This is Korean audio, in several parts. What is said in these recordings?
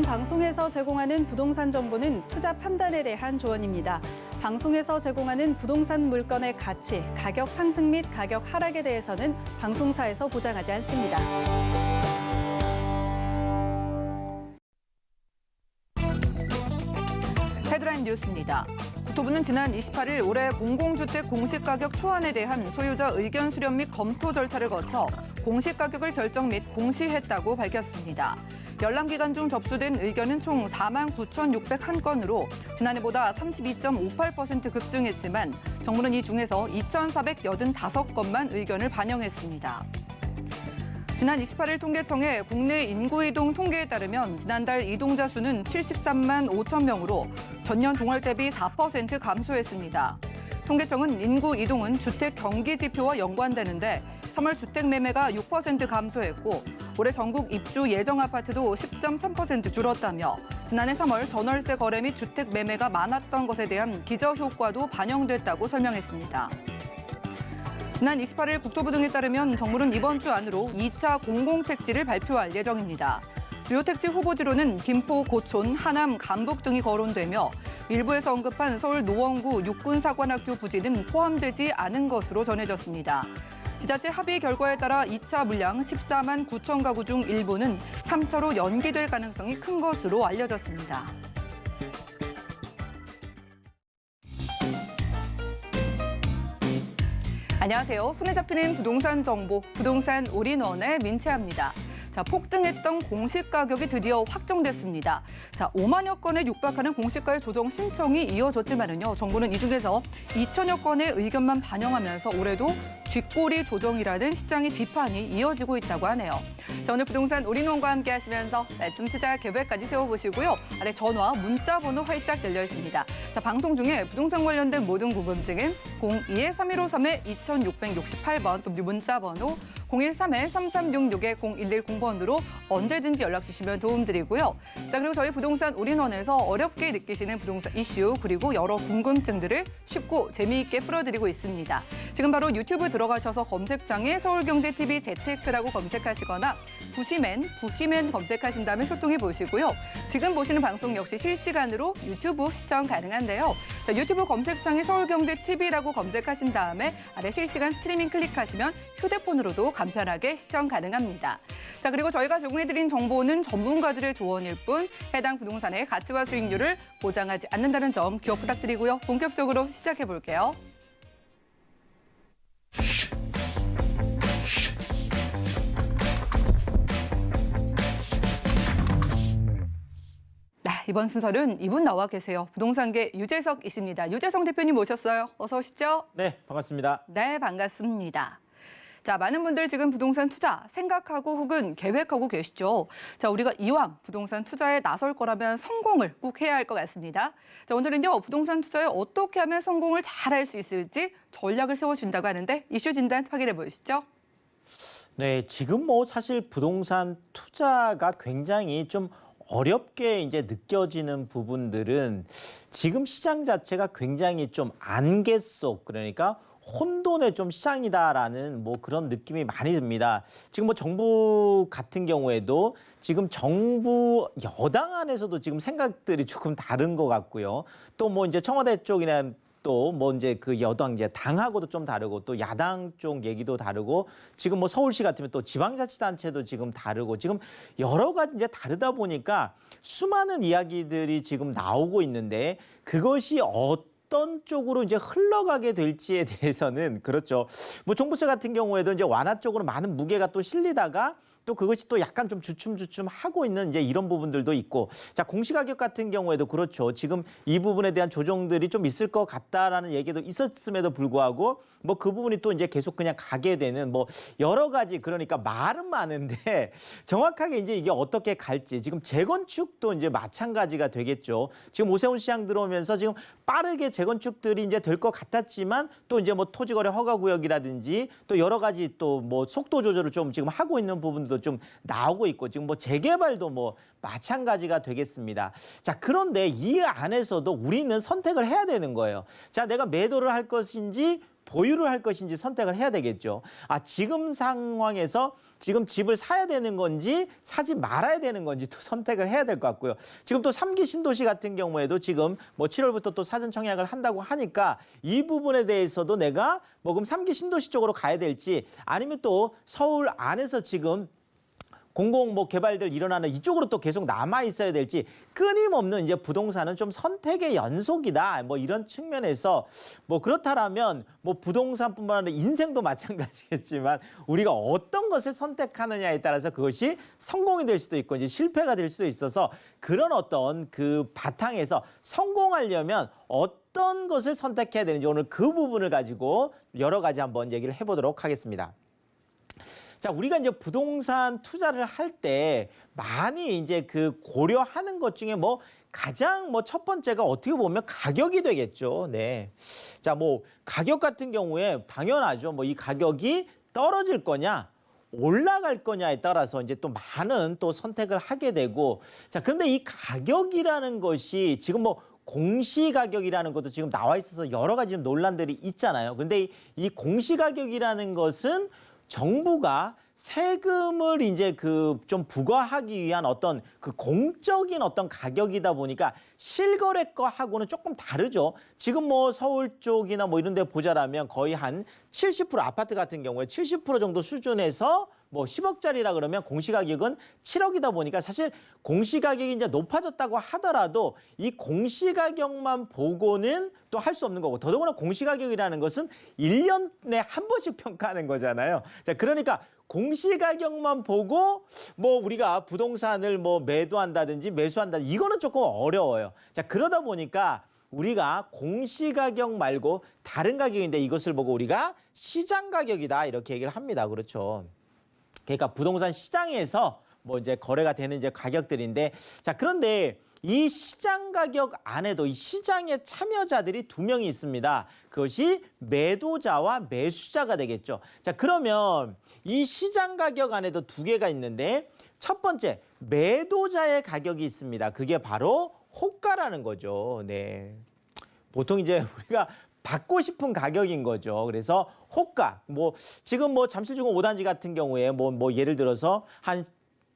방송에서 제공하는 부동산 정보는 투자 판단에 대한 조언입니다. 방송에서 제공하는 부동산 물건의 가치, 가격 상승 및 가격 하락에 대해서는 방송사에서 보장하지 않습니다. 헤드라인 뉴스입니다. 국토부는 지난 28일 올해 공공주택 공시가격 초안에 대한 소유자 의견 수렴 및 검토 절차를 거쳐 공시가격을 결정 및 공시했다고 밝혔습니다. 열람기간 중 접수된 의견은 총 49,601건으로 지난해보다 32.58% 급증했지만 정부는 이 중에서 2,485건만 의견을 반영했습니다. 지난 28일 통계청의 국내 인구이동 통계에 따르면 지난달 이동자 수는 73만 5천 명으로 전년 동월 대비 4% 감소했습니다. 통계청은 인구 이동은 주택 경기 지표와 연관되는데 3월 주택 매매가 6% 감소했고 올해 전국 입주 예정 아파트도 10.3% 줄었다며 지난해 3월 전월세 거래 및 주택 매매가 많았던 것에 대한 기저효과도 반영됐다고 설명했습니다. 지난 28일 국토부 등에 따르면 정부는 이번 주 안으로 2차 공공택지를 발표할 예정입니다. 주요 택지 후보지로는 김포, 고촌, 하남, 간북 등이 거론되며 일부에서 언급한 서울 노원구 육군사관학교 부지는 포함되지 않은 것으로 전해졌습니다. 지자체 합의 결과에 따라 2차 물량 14만 9천 가구 중 일부는 3차로 연기될 가능성이 큰 것으로 알려졌습니다. 안녕하세요. 손에 잡히는 부동산 정보, 부동산 올인원의 민채합니다. 자, 폭등했던 공시가격이 드디어 확정됐습니다. 자, 5만여 건에 육박하는 공시가의 조정 신청이 이어졌지만은요, 정부는 이 중에서 2천여 건의 의견만 반영하면서 올해도 쥐꼬리 조정이라는 시장의 비판이 이어지고 있다고 하네요. 자, 오늘 부동산 올인원과 함께 하시면서 말씀 투자 계획까지 세워보시고요. 아래 전화, 문자 번호 활짝 열려 있습니다. 자, 방송 중에 부동산 관련된 모든 궁금증은 02-3153-2668번 또 문자 번호 013-3366-0110번으로 언제든지 연락 주시면 도움드리고요. 자, 그리고 저희 부동산 올인원에서 어렵게 느끼시는 부동산 이슈 그리고 여러 궁금증들을 쉽고 재미있게 풀어드리고 있습니다. 지금 바로 유튜브 들어가셔서 검색창에 서울경제TV 재테크라고 검색하시거나 부시맨 검색하신 다음에 소통해 보시고요. 지금 보시는 방송 역시 실시간으로 유튜브 시청 가능한데요. 자, 유튜브 검색창에 서울경제TV라고 검색하신 다음에 아래 실시간 스트리밍 클릭하시면 휴대폰으로도 간편하게 시청 가능합니다. 자, 그리고 저희가 제공해드린 정보는 전문가들의 조언일 뿐 해당 부동산의 가치와 수익률을 보장하지 않는다는 점 기억 부탁드리고요. 본격적으로 시작해 볼게요. 이번 순서는 이분 나와 계세요. 부동산계 유재석이십니다. 유재석 대표님 모셨어요. 어서 오시죠. 네, 반갑습니다. 네, 반갑습니다. 자, 많은 분들 지금 부동산 투자 생각하고 혹은 계획하고 계시죠. 자, 우리가 이왕 부동산 투자에 나설 거라면 성공을 꼭 해야 할 것 같습니다. 자, 오늘은요, 부동산 투자에 어떻게 하면 성공을 잘 할 수 있을지 전략을 세워준다고 하는데 이슈 진단 확인해 보시죠. 네, 지금 사실 부동산 투자가 굉장히 좀 어렵게 이제 느껴지는 부분들은 지금 시장 자체가 굉장히 좀 안개 속, 그러니까 혼돈의 좀 시장이다라는 그런 느낌이 많이 듭니다. 지금 정부 같은 경우에도 지금 정부 여당 안에서도 지금 생각들이 조금 다른 것 같고요. 또 이제 청와대 쪽이나 또 이제 그 여당 이제 당하고도 좀 다르고 또 야당 쪽 얘기도 다르고 지금 서울시 같으면 또 지방자치단체도 지금 다르고 지금 여러 가지 이제 다르다 보니까 수많은 이야기들이 지금 나오고 있는데 그것이 어떤 쪽으로 이제 흘러가게 될지에 대해서는 그렇죠. 종부세 같은 경우에도 이제 완화 쪽으로 많은 무게가 또 실리다가 또 그것이 또 약간 좀 주춤주춤 하고 있는 이제 이런 부분들도 있고, 자, 공시가격 같은 경우에도 그렇죠. 지금 이 부분에 대한 조정들이 좀 있을 것 같다라는 얘기도 있었음에도 불구하고 그 부분이 또 이제 계속 그냥 가게 되는 여러 가지, 그러니까 말은 많은데 정확하게 이제 이게 어떻게 갈지, 지금 재건축도 이제 마찬가지가 되겠죠. 지금 오세훈 시장 들어오면서 지금 빠르게 재건축들이 이제 될 것 같았지만 또 이제 토지거래 허가구역이라든지 또 여러 가지 또 속도 조절을 좀 지금 하고 있는 부분도 좀 나오고 있고 지금 재개발도 마찬가지가 되겠습니다. 자, 그런데 이 안에서도 우리는 선택을 해야 되는 거예요. 자, 내가 매도를 할 것인지 보유를 할 것인지 선택을 해야 되겠죠. 아, 지금 상황에서 지금 집을 사야 되는 건지 사지 말아야 되는 건지 또 선택을 해야 될 것 같고요. 지금 또 3기 신도시 같은 경우에도 지금 뭐 7월부터 또 사전 청약을 한다고 하니까 이 부분에 대해서도 내가 뭐 그럼 3기 신도시 쪽으로 가야 될지 아니면 또 서울 안에서 지금 공공 뭐 개발들 일어나는 이쪽으로 또 계속 남아 있어야 될지 끊임없는 이제 부동산은 좀 선택의 연속이다. 뭐 이런 측면에서 뭐 그렇다라면 뭐 부동산뿐만 아니라 인생도 마찬가지겠지만 우리가 어떤 것을 선택하느냐에 따라서 그것이 성공이 될 수도 있고 이제 실패가 될 수도 있어서 그런 어떤 그 바탕에서 성공하려면 어떤 것을 선택해야 되는지 오늘 그 부분을 가지고 여러 가지 한번 얘기를 해보도록 하겠습니다. 자, 우리가 이제 부동산 투자를 할 때 많이 이제 그 고려하는 것 중에 뭐 가장 뭐 첫 번째가 어떻게 보면 가격이 되겠죠. 네. 자, 뭐 가격 같은 경우에 당연하죠. 뭐 이 가격이 떨어질 거냐, 올라갈 거냐에 따라서 이제 또 많은 또 선택을 하게 되고 자, 그런데 이 가격이라는 것이 지금 뭐 공시가격이라는 것도 지금 나와 있어서 여러 가지 논란들이 있잖아요. 근데 이 공시가격이라는 것은 정부가 세금을 이제 그 좀 부과하기 위한 어떤 그 공적인 어떤 가격이다 보니까 실거래 거하고는 조금 다르죠. 지금 뭐 서울 쪽이나 뭐 이런 데 보자라면 거의 한 70% 아파트 같은 경우에 70% 정도 수준에서 뭐 10억짜리라 그러면 공시가격은 7억이다 보니까 사실 공시가격이 이제 높아졌다고 하더라도 이 공시가격만 보고는 또 할 수 없는 거고 더더구나 공시가격이라는 것은 1년에 한 번씩 평가하는 거잖아요. 자, 그러니까 공시가격만 보고 뭐 우리가 부동산을 뭐 매도한다든지 매수한다든지 이거는 조금 어려워요. 자, 그러다 보니까 우리가 공시가격 말고 다른 가격인데 이것을 보고 우리가 시장 가격이다 이렇게 얘기를 합니다. 그렇죠. 그러니까 부동산 시장에서 뭐 이제 거래가 되는 이제 가격들인데 자, 그런데 이 시장 가격 안에도 이 시장의 참여자들이 두 명이 있습니다. 그것이 매도자와 매수자가 되겠죠. 자, 그러면 이 시장 가격 안에도 두 개가 있는데 첫 번째 매도자의 가격이 있습니다. 그게 바로 호가라는 거죠. 네. 보통 이제 우리가 받고 싶은 가격인 거죠. 그래서 호가, 뭐 지금 뭐 잠실주공 5단지 같은 경우에 뭐 예를 들어서 한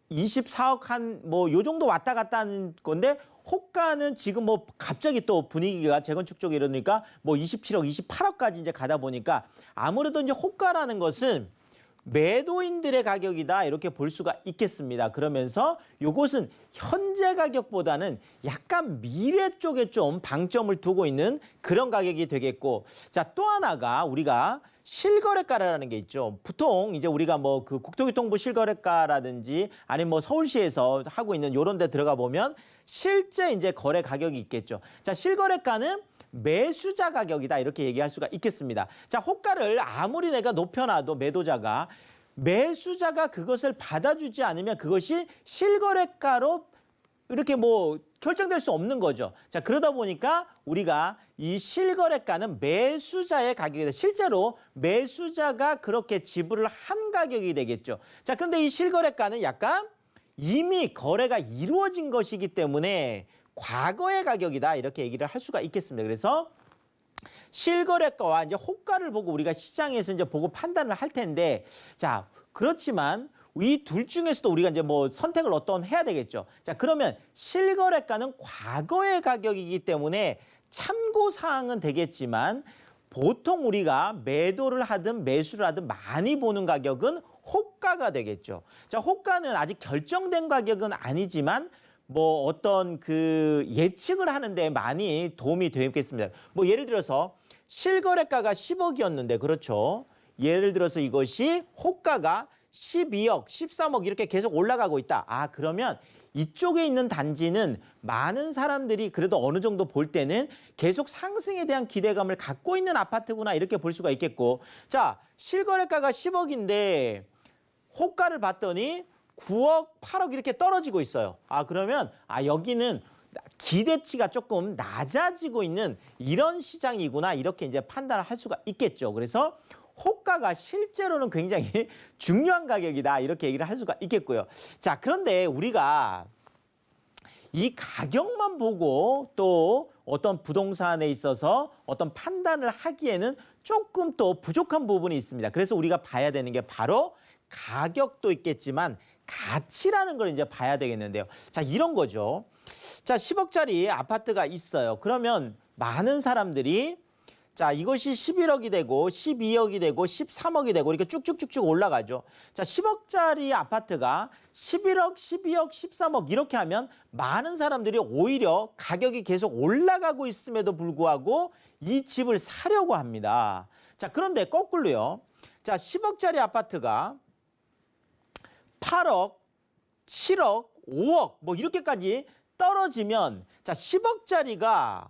24억 한 뭐 요 정도 왔다 갔다 하는 건데 호가는 지금 뭐 갑자기 또 분위기가 재건축 쪽에 이러니까 뭐 27억, 28억까지 이제 가다 보니까 아무래도 이제 호가라는 것은 매도인들의 가격이다 이렇게 볼 수가 있겠습니다. 그러면서 요것은 현재 가격보다는 약간 미래 쪽에 좀 방점을 두고 있는 그런 가격이 되겠고 자, 또 하나가 우리가 실거래가라는 게 있죠. 보통 이제 우리가 뭐 그 국토교통부 실거래가라든지 아니면 뭐 서울시에서 하고 있는 요런 데 들어가 보면 실제 이제 거래 가격이 있겠죠. 자, 실거래가는 매수자 가격이다 이렇게 얘기할 수가 있겠습니다. 자, 호가를 아무리 내가 높여놔도 매수자가 그것을 받아주지 않으면 그것이 실거래가로 이렇게 뭐 결정될 수 없는 거죠. 자, 그러다 보니까 우리가 이 실거래가는 매수자의 가격이다. 실제로 매수자가 그렇게 지불을 한 가격이 되겠죠. 자, 그런데 이 실거래가는 약간 이미 거래가 이루어진 것이기 때문에 과거의 가격이다 이렇게 얘기를 할 수가 있겠습니다. 그래서 실거래가와 이제 호가를 보고 우리가 시장에서 이제 보고 판단을 할 텐데 자, 그렇지만 이 둘 중에서도 우리가 이제 뭐 선택을 어떤 해야 되겠죠. 자, 그러면 실거래가는 과거의 가격이기 때문에 참고 사항은 되겠지만 보통 우리가 매도를 하든 매수를 하든 많이 보는 가격은 호가가 되겠죠. 자, 호가는 아직 결정된 가격은 아니지만 뭐 어떤 그 예측을 하는데 많이 도움이 되겠습니다. 뭐 예를 들어서 실거래가가 10억이었는데 그렇죠. 예를 들어서 이것이 호가가 12억, 13억 이렇게 계속 올라가고 있다. 아, 그러면 이쪽에 있는 단지는 많은 사람들이 그래도 어느 정도 볼 때는 계속 상승에 대한 기대감을 갖고 있는 아파트구나 이렇게 볼 수가 있겠고 자, 실거래가가 10억인데 호가를 봤더니 9억, 8억 이렇게 떨어지고 있어요. 아, 그러면 여기는 기대치가 조금 낮아지고 있는 이런 시장이구나 이렇게 이제 판단을 할 수가 있겠죠. 그래서 호가가 실제로는 굉장히 중요한 가격이다 이렇게 얘기를 할 수가 있겠고요. 자, 그런데 우리가 이 가격만 보고 또 어떤 부동산에 있어서 어떤 판단을 하기에는 조금 또 부족한 부분이 있습니다. 그래서 우리가 봐야 되는 게 바로 가격도 있겠지만 가치라는 걸 이제 봐야 되겠는데요. 자, 이런 거죠. 자, 10억짜리 아파트가 있어요. 그러면 많은 사람들이 자, 이것이 11억이 되고 12억이 되고 13억이 되고 이렇게 쭉쭉쭉쭉 올라가죠. 자, 10억짜리 아파트가 11억, 12억, 13억 이렇게 하면 많은 사람들이 오히려 가격이 계속 올라가고 있음에도 불구하고 이 집을 사려고 합니다. 자, 그런데 거꾸로요. 자, 10억짜리 아파트가 8억, 7억, 5억 뭐 이렇게까지 떨어지면 자, 10억짜리가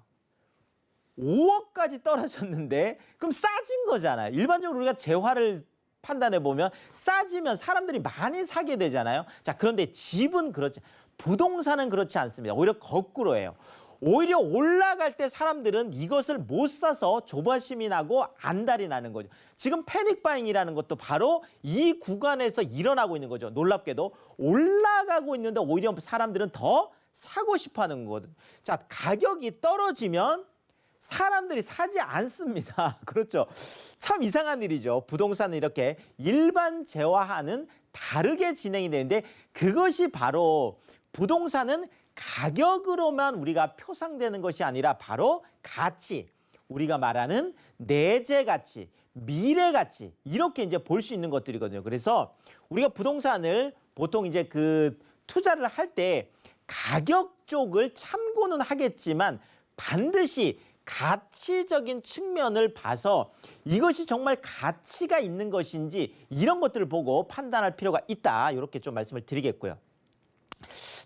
5억까지 떨어졌는데 그럼 싸진 거잖아요. 일반적으로 우리가 재화를 판단해 보면 싸지면 사람들이 많이 사게 되잖아요. 자, 그런데 집은 그렇지, 부동산은 그렇지 않습니다. 오히려 거꾸로예요. 오히려 올라갈 때 사람들은 이것을 못 사서 조바심이 나고 안달이 나는 거죠. 지금 패닉바잉이라는 것도 바로 이 구간에서 일어나고 있는 거죠. 놀랍게도 올라가고 있는데 오히려 사람들은 더 사고 싶어 하는 거거든요. 자, 가격이 떨어지면 사람들이 사지 않습니다. 그렇죠. 참 이상한 일이죠. 부동산은 이렇게 일반 재화와는 다르게 진행이 되는데 그것이 바로 부동산은 가격으로만 우리가 표상되는 것이 아니라 바로 가치, 우리가 말하는 내재 가치, 미래 가치 이렇게 이제 볼 수 있는 것들이거든요. 그래서 우리가 부동산을 보통 이제 그 투자를 할 때 가격 쪽을 참고는 하겠지만 반드시 가치적인 측면을 봐서 이것이 정말 가치가 있는 것인지 이런 것들을 보고 판단할 필요가 있다. 이렇게 좀 말씀을 드리겠고요.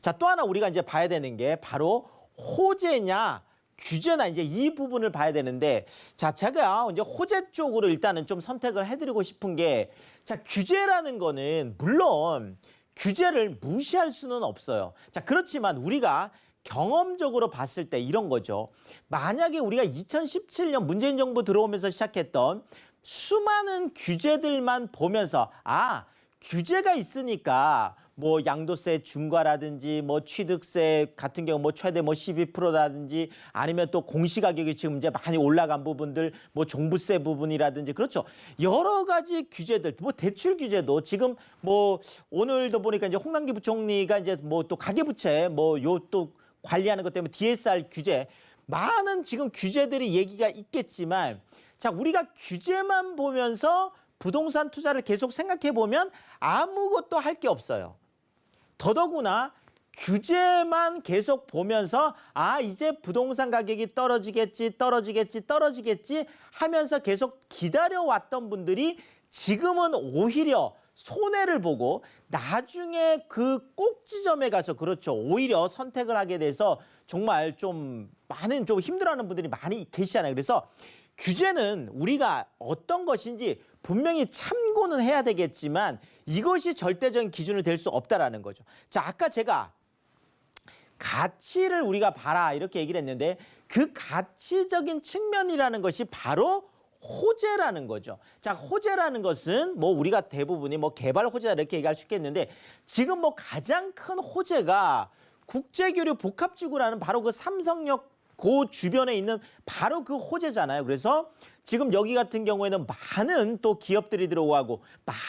자, 또 하나 우리가 이제 봐야 되는 게 바로 호재냐 규제나 이제 이 부분을 봐야 되는데 자, 제가 이제 호재 쪽으로 일단은 좀 선택을 해드리고 싶은 게 자, 규제라는 거는 물론 규제를 무시할 수는 없어요. 자, 그렇지만 우리가 경험적으로 봤을 때 이런 거죠. 만약에 우리가 2017년 문재인 정부 들어오면서 시작했던 수많은 규제들만 보면서 아, 규제가 있으니까 뭐 양도세 중과라든지 뭐 취득세 같은 경우 뭐 최대 뭐 12%라든지 아니면 또 공시가격이 지금 이제 많이 올라간 부분들 뭐 종부세 부분이라든지 그렇죠. 여러 가지 규제들 뭐 대출 규제도 지금 뭐 오늘도 보니까 이제 홍남기 부총리가 이제 뭐 또 가계부채 뭐 요 또 관리하는 것 때문에 DSR 규제 많은 지금 규제들이 얘기가 있겠지만 자, 우리가 규제만 보면서 부동산 투자를 계속 생각해 보면 아무것도 할 게 없어요. 더더구나 규제만 계속 보면서 아, 이제 부동산 가격이 떨어지겠지 하면서 계속 기다려왔던 분들이 지금은 오히려 손해를 보고 나중에 그 꼭지점에 가서 그렇죠. 오히려 선택을 하게 돼서 정말 좀 많은 좀 힘들어하는 분들이 많이 계시잖아요. 그래서 규제는 우리가 어떤 것인지 분명히 참고는 해야 되겠지만 이것이 절대적인 기준이 될 수 없다라는 거죠. 자, 아까 제가 가치를 우리가 봐라 이렇게 얘기를 했는데 그 가치적인 측면이라는 것이 바로 호재라는 거죠. 자, 호재라는 것은 뭐 우리가 대부분이 뭐 개발 호재다 이렇게 얘기할 수 있겠는데 지금 뭐 가장 큰 호재가 국제교류 복합지구라는 바로 그 삼성역 그 주변에 있는 바로 그 호재잖아요. 그래서 지금 여기 같은 경우에는 많은 또 기업들이 들어오고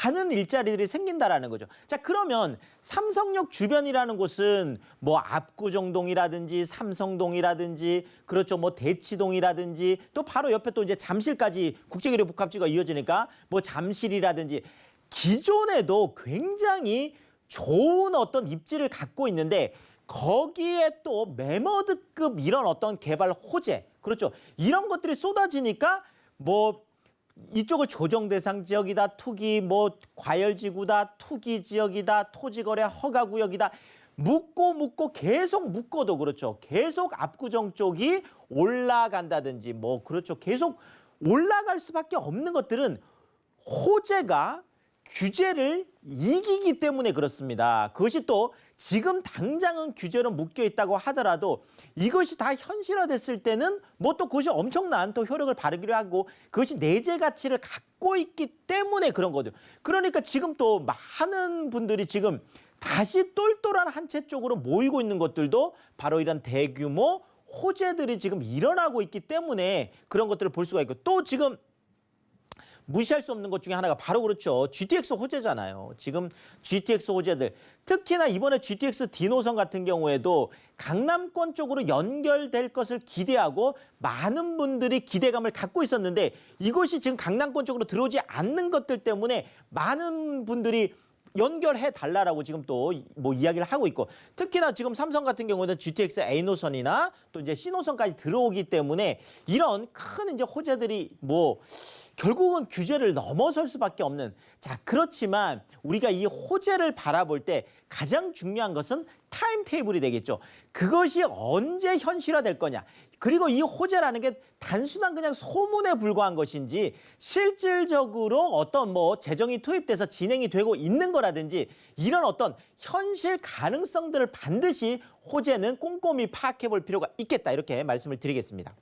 많은 일자리들이 생긴다라는 거죠. 자, 그러면 삼성역 주변이라는 곳은 뭐 압구정동이라든지 삼성동이라든지 그렇죠. 뭐 대치동이라든지 또 바로 옆에 또 이제 잠실까지 국제교류 복합지구가 이어지니까 뭐 잠실이라든지 기존에도 굉장히 좋은 어떤 입지를 갖고 있는데 거기에 또 매머드급 이런 어떤 개발 호재, 그렇죠. 이런 것들이 쏟아지니까 뭐 이쪽을 조정 대상 지역이다, 투기 뭐 과열지구다, 투기 지역이다, 토지거래 허가구역이다. 묶고 계속 묶어도 그렇죠. 계속 압구정 쪽이 올라간다든지 뭐 그렇죠. 계속 올라갈 수밖에 없는 것들은 호재가 규제를 이기기 때문에 그렇습니다. 그것이 또 지금 당장은 규제로 묶여 있다고 하더라도 이것이 다 현실화됐을 때는 뭐 또 그것이 엄청난 또 효력을 발휘를 하고 그것이 내재 가치를 갖고 있기 때문에 그런 거죠. 그러니까 지금 또 많은 분들이 지금 다시 똘똘한 한 채 쪽으로 모이고 있는 것들도 바로 이런 대규모 호재들이 지금 일어나고 있기 때문에 그런 것들을 볼 수가 있고 또 지금 무시할 수 없는 것 중에 하나가 바로 그렇죠. GTX 호재잖아요. 지금 GTX 호재들. 특히나 이번에 GTX D 노선 같은 경우에도 강남권 쪽으로 연결될 것을 기대하고 많은 분들이 기대감을 갖고 있었는데 이것이 지금 강남권 쪽으로 들어오지 않는 것들 때문에 많은 분들이 연결해 달라라고 지금 또 뭐 이야기를 하고 있고 특히나 지금 삼성 같은 경우는 GTX A 노선이나 또 이제 C 노선까지 들어오기 때문에 이런 큰 이제 호재들이 뭐 결국은 규제를 넘어설 수밖에 없는 자 그렇지만 우리가 이 호재를 바라볼 때 가장 중요한 것은 타임 테이블이 되겠죠. 그것이 언제 현실화될 거냐. 그리고 이 호재라는 게 단순한 그냥 소문에 불과한 것인지 실질적으로 어떤 뭐 재정이 투입돼서 진행이 되고 있는 거라든지 이런 어떤 현실 가능성들을 반드시 호재는 꼼꼼히 파악해 볼 필요가 있겠다. 이렇게 말씀을 드리겠습니다.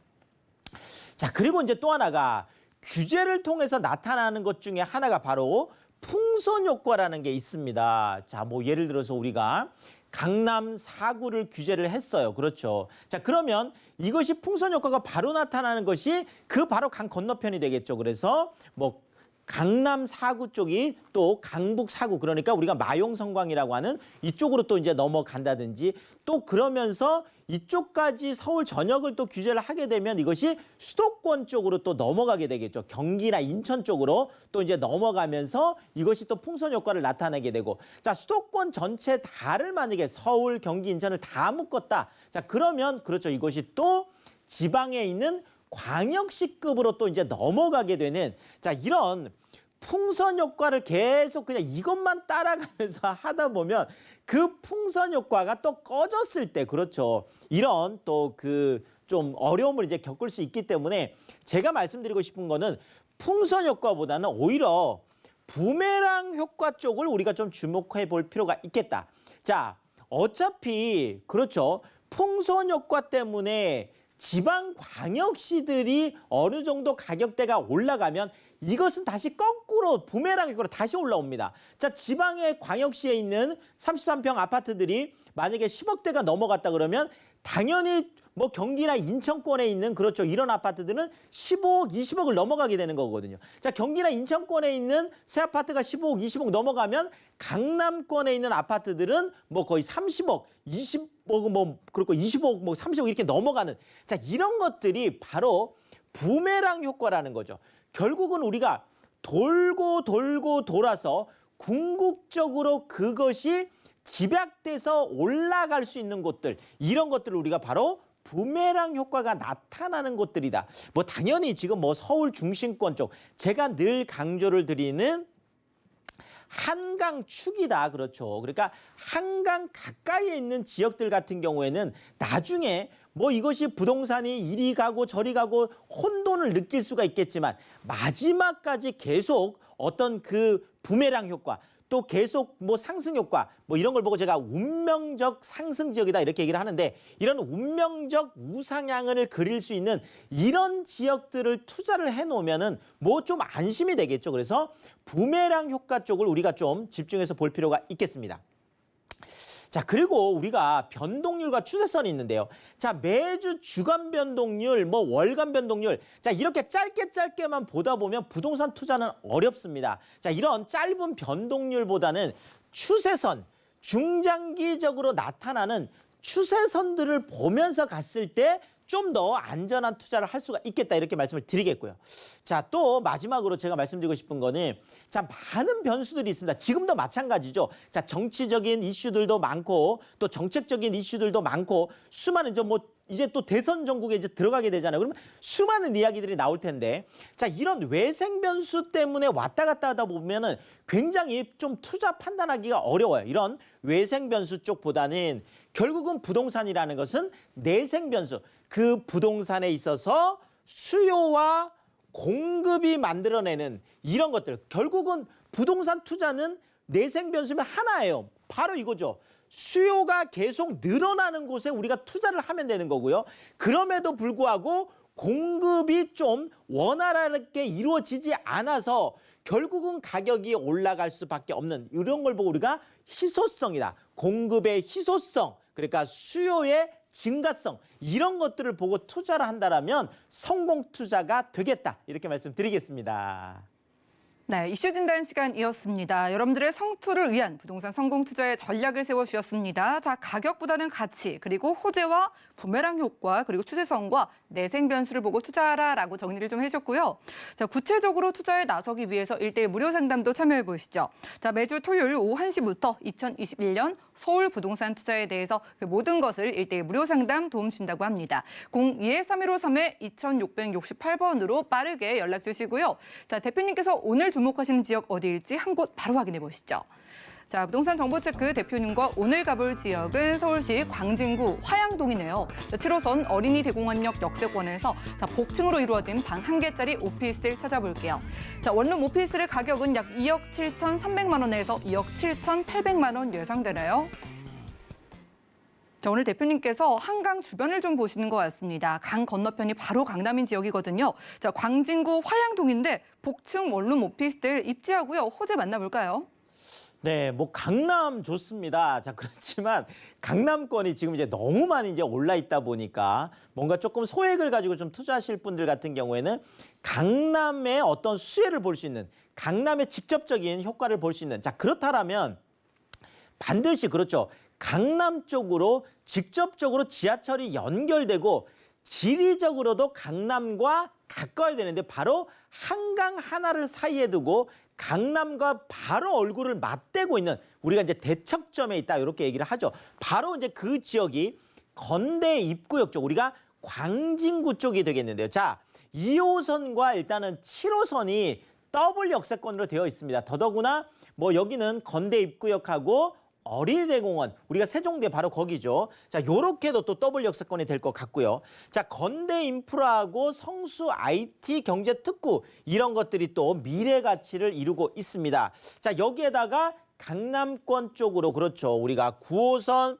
자, 그리고 이제 또 하나가 규제를 통해서 나타나는 것 중에 하나가 바로 풍선 효과라는 게 있습니다. 자, 뭐 예를 들어서 우리가 강남 4구를 규제를 했어요. 그렇죠. 자, 그러면 이것이 풍선 효과가 바로 나타나는 것이 그 바로 강 건너편이 되겠죠. 그래서 뭐 강남 4구 쪽이 또 강북 4구 그러니까 우리가 마용성광이라고 하는 이쪽으로 또 이제 넘어간다든지 또 그러면서 이쪽까지 서울 전역을 또 규제를 하게 되면 이것이 수도권 쪽으로 또 넘어가게 되겠죠. 경기나 인천 쪽으로 또 이제 넘어가면서 이것이 또 풍선 효과를 나타내게 되고 자 수도권 전체 다를 만약에 서울, 경기, 인천을 다 묶었다. 자 그러면 그렇죠. 이것이 또 지방에 있는 광역시급으로 또 이제 넘어가게 되는 자 이런 풍선 효과를 계속 그냥 이것만 따라가면서 하다 보면 그 풍선 효과가 또 꺼졌을 때 그렇죠. 이런 또 그 좀 어려움을 이제 겪을 수 있기 때문에 제가 말씀드리고 싶은 거는 풍선 효과보다는 오히려 부메랑 효과 쪽을 우리가 좀 주목해 볼 필요가 있겠다. 자, 어차피 그렇죠. 풍선 효과 때문에 지방 광역시들이 어느 정도 가격대가 올라가면 이것은 다시 거꾸로 부메랑 효과로 다시 올라옵니다. 자, 지방의 광역시에 있는 33평 아파트들이 만약에 10억대가 넘어갔다 그러면 당연히 뭐 경기나 인천권에 있는 그렇죠. 이런 아파트들은 15억, 20억을 넘어가게 되는 거거든요. 자, 경기나 인천권에 있는 새 아파트가 15억, 20억 넘어가면 강남권에 있는 아파트들은 뭐 거의 30억, 20억 뭐 그리고 25억, 뭐 30억 이렇게 넘어가는 자, 이런 것들이 바로 부메랑 효과라는 거죠. 결국은 우리가 돌고 돌고 돌아서 궁극적으로 그것이 집약돼서 올라갈 수 있는 곳들 이런 것들을 우리가 바로 부메랑 효과가 나타나는 곳들이다. 뭐 당연히 지금 뭐 서울 중심권 쪽 제가 늘 강조를 드리는 한강 축이다. 그렇죠. 그러니까 한강 가까이에 있는 지역들 같은 경우에는 나중에 뭐 이것이 부동산이 이리 가고 저리 가고 혼돈을 느낄 수가 있겠지만 마지막까지 계속 어떤 그 부메랑 효과 또 계속 뭐 상승 효과 뭐 이런 걸 보고 제가 운명적 상승 지역이다 이렇게 얘기를 하는데 이런 운명적 우상향을 그릴 수 있는 이런 지역들을 투자를 해놓으면은 뭐 좀 안심이 되겠죠. 그래서 부메랑 효과 쪽을 우리가 좀 집중해서 볼 필요가 있겠습니다. 자, 그리고 우리가 변동률과 추세선이 있는데요. 자, 매주 주간 변동률, 뭐 월간 변동률. 자, 이렇게 짧게만 보다 보면 부동산 투자는 어렵습니다. 자, 이런 짧은 변동률보다는 추세선, 중장기적으로 나타나는 추세선들을 보면서 갔을 때 좀 더 안전한 투자를 할 수가 있겠다 이렇게 말씀을 드리겠고요. 자, 또 마지막으로 제가 말씀드리고 싶은 거는 자, 많은 변수들이 있습니다. 지금도 마찬가지죠. 자, 정치적인 이슈들도 많고 또 정책적인 이슈들도 많고 수많은 좀 뭐 이제 또 대선 전국에 이제 들어가게 되잖아요. 그러면 수많은 이야기들이 나올 텐데 자, 이런 외생 변수 때문에 왔다 갔다 하다 보면은 굉장히 좀 투자 판단하기가 어려워요. 이런 외생 변수 쪽보다는 결국은 부동산이라는 것은 내생 변수. 그 부동산에 있어서 수요와 공급이 만들어내는 이런 것들. 결국은 부동산 투자는 내생 변수면 하나예요. 바로 이거죠. 수요가 계속 늘어나는 곳에 우리가 투자를 하면 되는 거고요. 그럼에도 불구하고 공급이 좀 원활하게 이루어지지 않아서 결국은 가격이 올라갈 수밖에 없는 이런 걸 보고 우리가 희소성이다. 공급의 희소성, 그러니까 수요의 증가성 이런 것들을 보고 투자를 한다라면 성공 투자가 되겠다. 이렇게 말씀드리겠습니다. 네, 이슈 진단 시간이었습니다. 여러분들의 성투를 위한 부동산 성공 투자의 전략을 세워주셨습니다. 자, 가격보다는 가치, 그리고 호재와 부메랑 효과, 그리고 추세성과 내생 변수를 보고 투자하라라고 정리를 좀 해주셨고요. 자, 구체적으로 투자에 나서기 위해서 1:1 무료 상담도 참여해 보시죠. 자, 매주 토요일 오후 1시부터 2021년 서울 부동산 투자에 대해서 그 모든 것을 1:1 무료 상담 도움 주신다고 합니다. 02-3153-2668번으로 빠르게 연락 주시고요. 자, 대표님께서 오늘 주목하시는 지역 어디일지 한 곳 바로 확인해 보시죠. 자, 부동산 정보체크 대표님과 오늘 가볼 지역은 서울시 광진구 화양동이네요. 7호선 어린이 대공원역 역세권에서 자, 복층으로 이루어진 방 1개짜리 오피스를 찾아볼게요. 자, 원룸 오피스의 가격은 약 2억 7,300만 원에서 2억 7,800만 원 예상되나요? 자, 오늘 대표님께서 한강 주변을 좀 보시는 것 같습니다. 강 건너편이 바로 강남인 지역이거든요. 자, 광진구 화양동인데 복층 원룸 오피스텔 입지하고요. 호재 만나볼까요? 네, 뭐 강남 좋습니다. 자, 그렇지만 강남권이 지금 이제 너무 많이 이제 올라 있다 보니까 뭔가 조금 소액을 가지고 좀 투자하실 분들 같은 경우에는 강남의 어떤 수혜를 볼 수 있는, 강남의 직접적인 효과를 볼 수 있는, 자, 그렇다라면 반드시 그렇죠. 강남 쪽으로 직접적으로 지하철이 연결되고 지리적으로도 강남과 가까워야 되는데 바로 한강 하나를 사이에 두고 강남과 바로 얼굴을 맞대고 있는 우리가 이제 대척점에 있다 이렇게 얘기를 하죠. 바로 이제 그 지역이 건대 입구역 쪽, 우리가 광진구 쪽이 되겠는데요. 자, 2호선과 일단은 7호선이 더블 역세권으로 되어 있습니다. 더더구나 뭐 여기는 건대 입구역하고 어린이대공원, 우리가 세종대 바로 거기죠. 자, 요렇게도 또 더블 역세권이 될 것 같고요. 자, 건대 인프라하고 성수 IT 경제특구 이런 것들이 또 미래 가치를 이루고 있습니다. 자, 여기에다가 강남권 쪽으로 그렇죠. 우리가 9호선,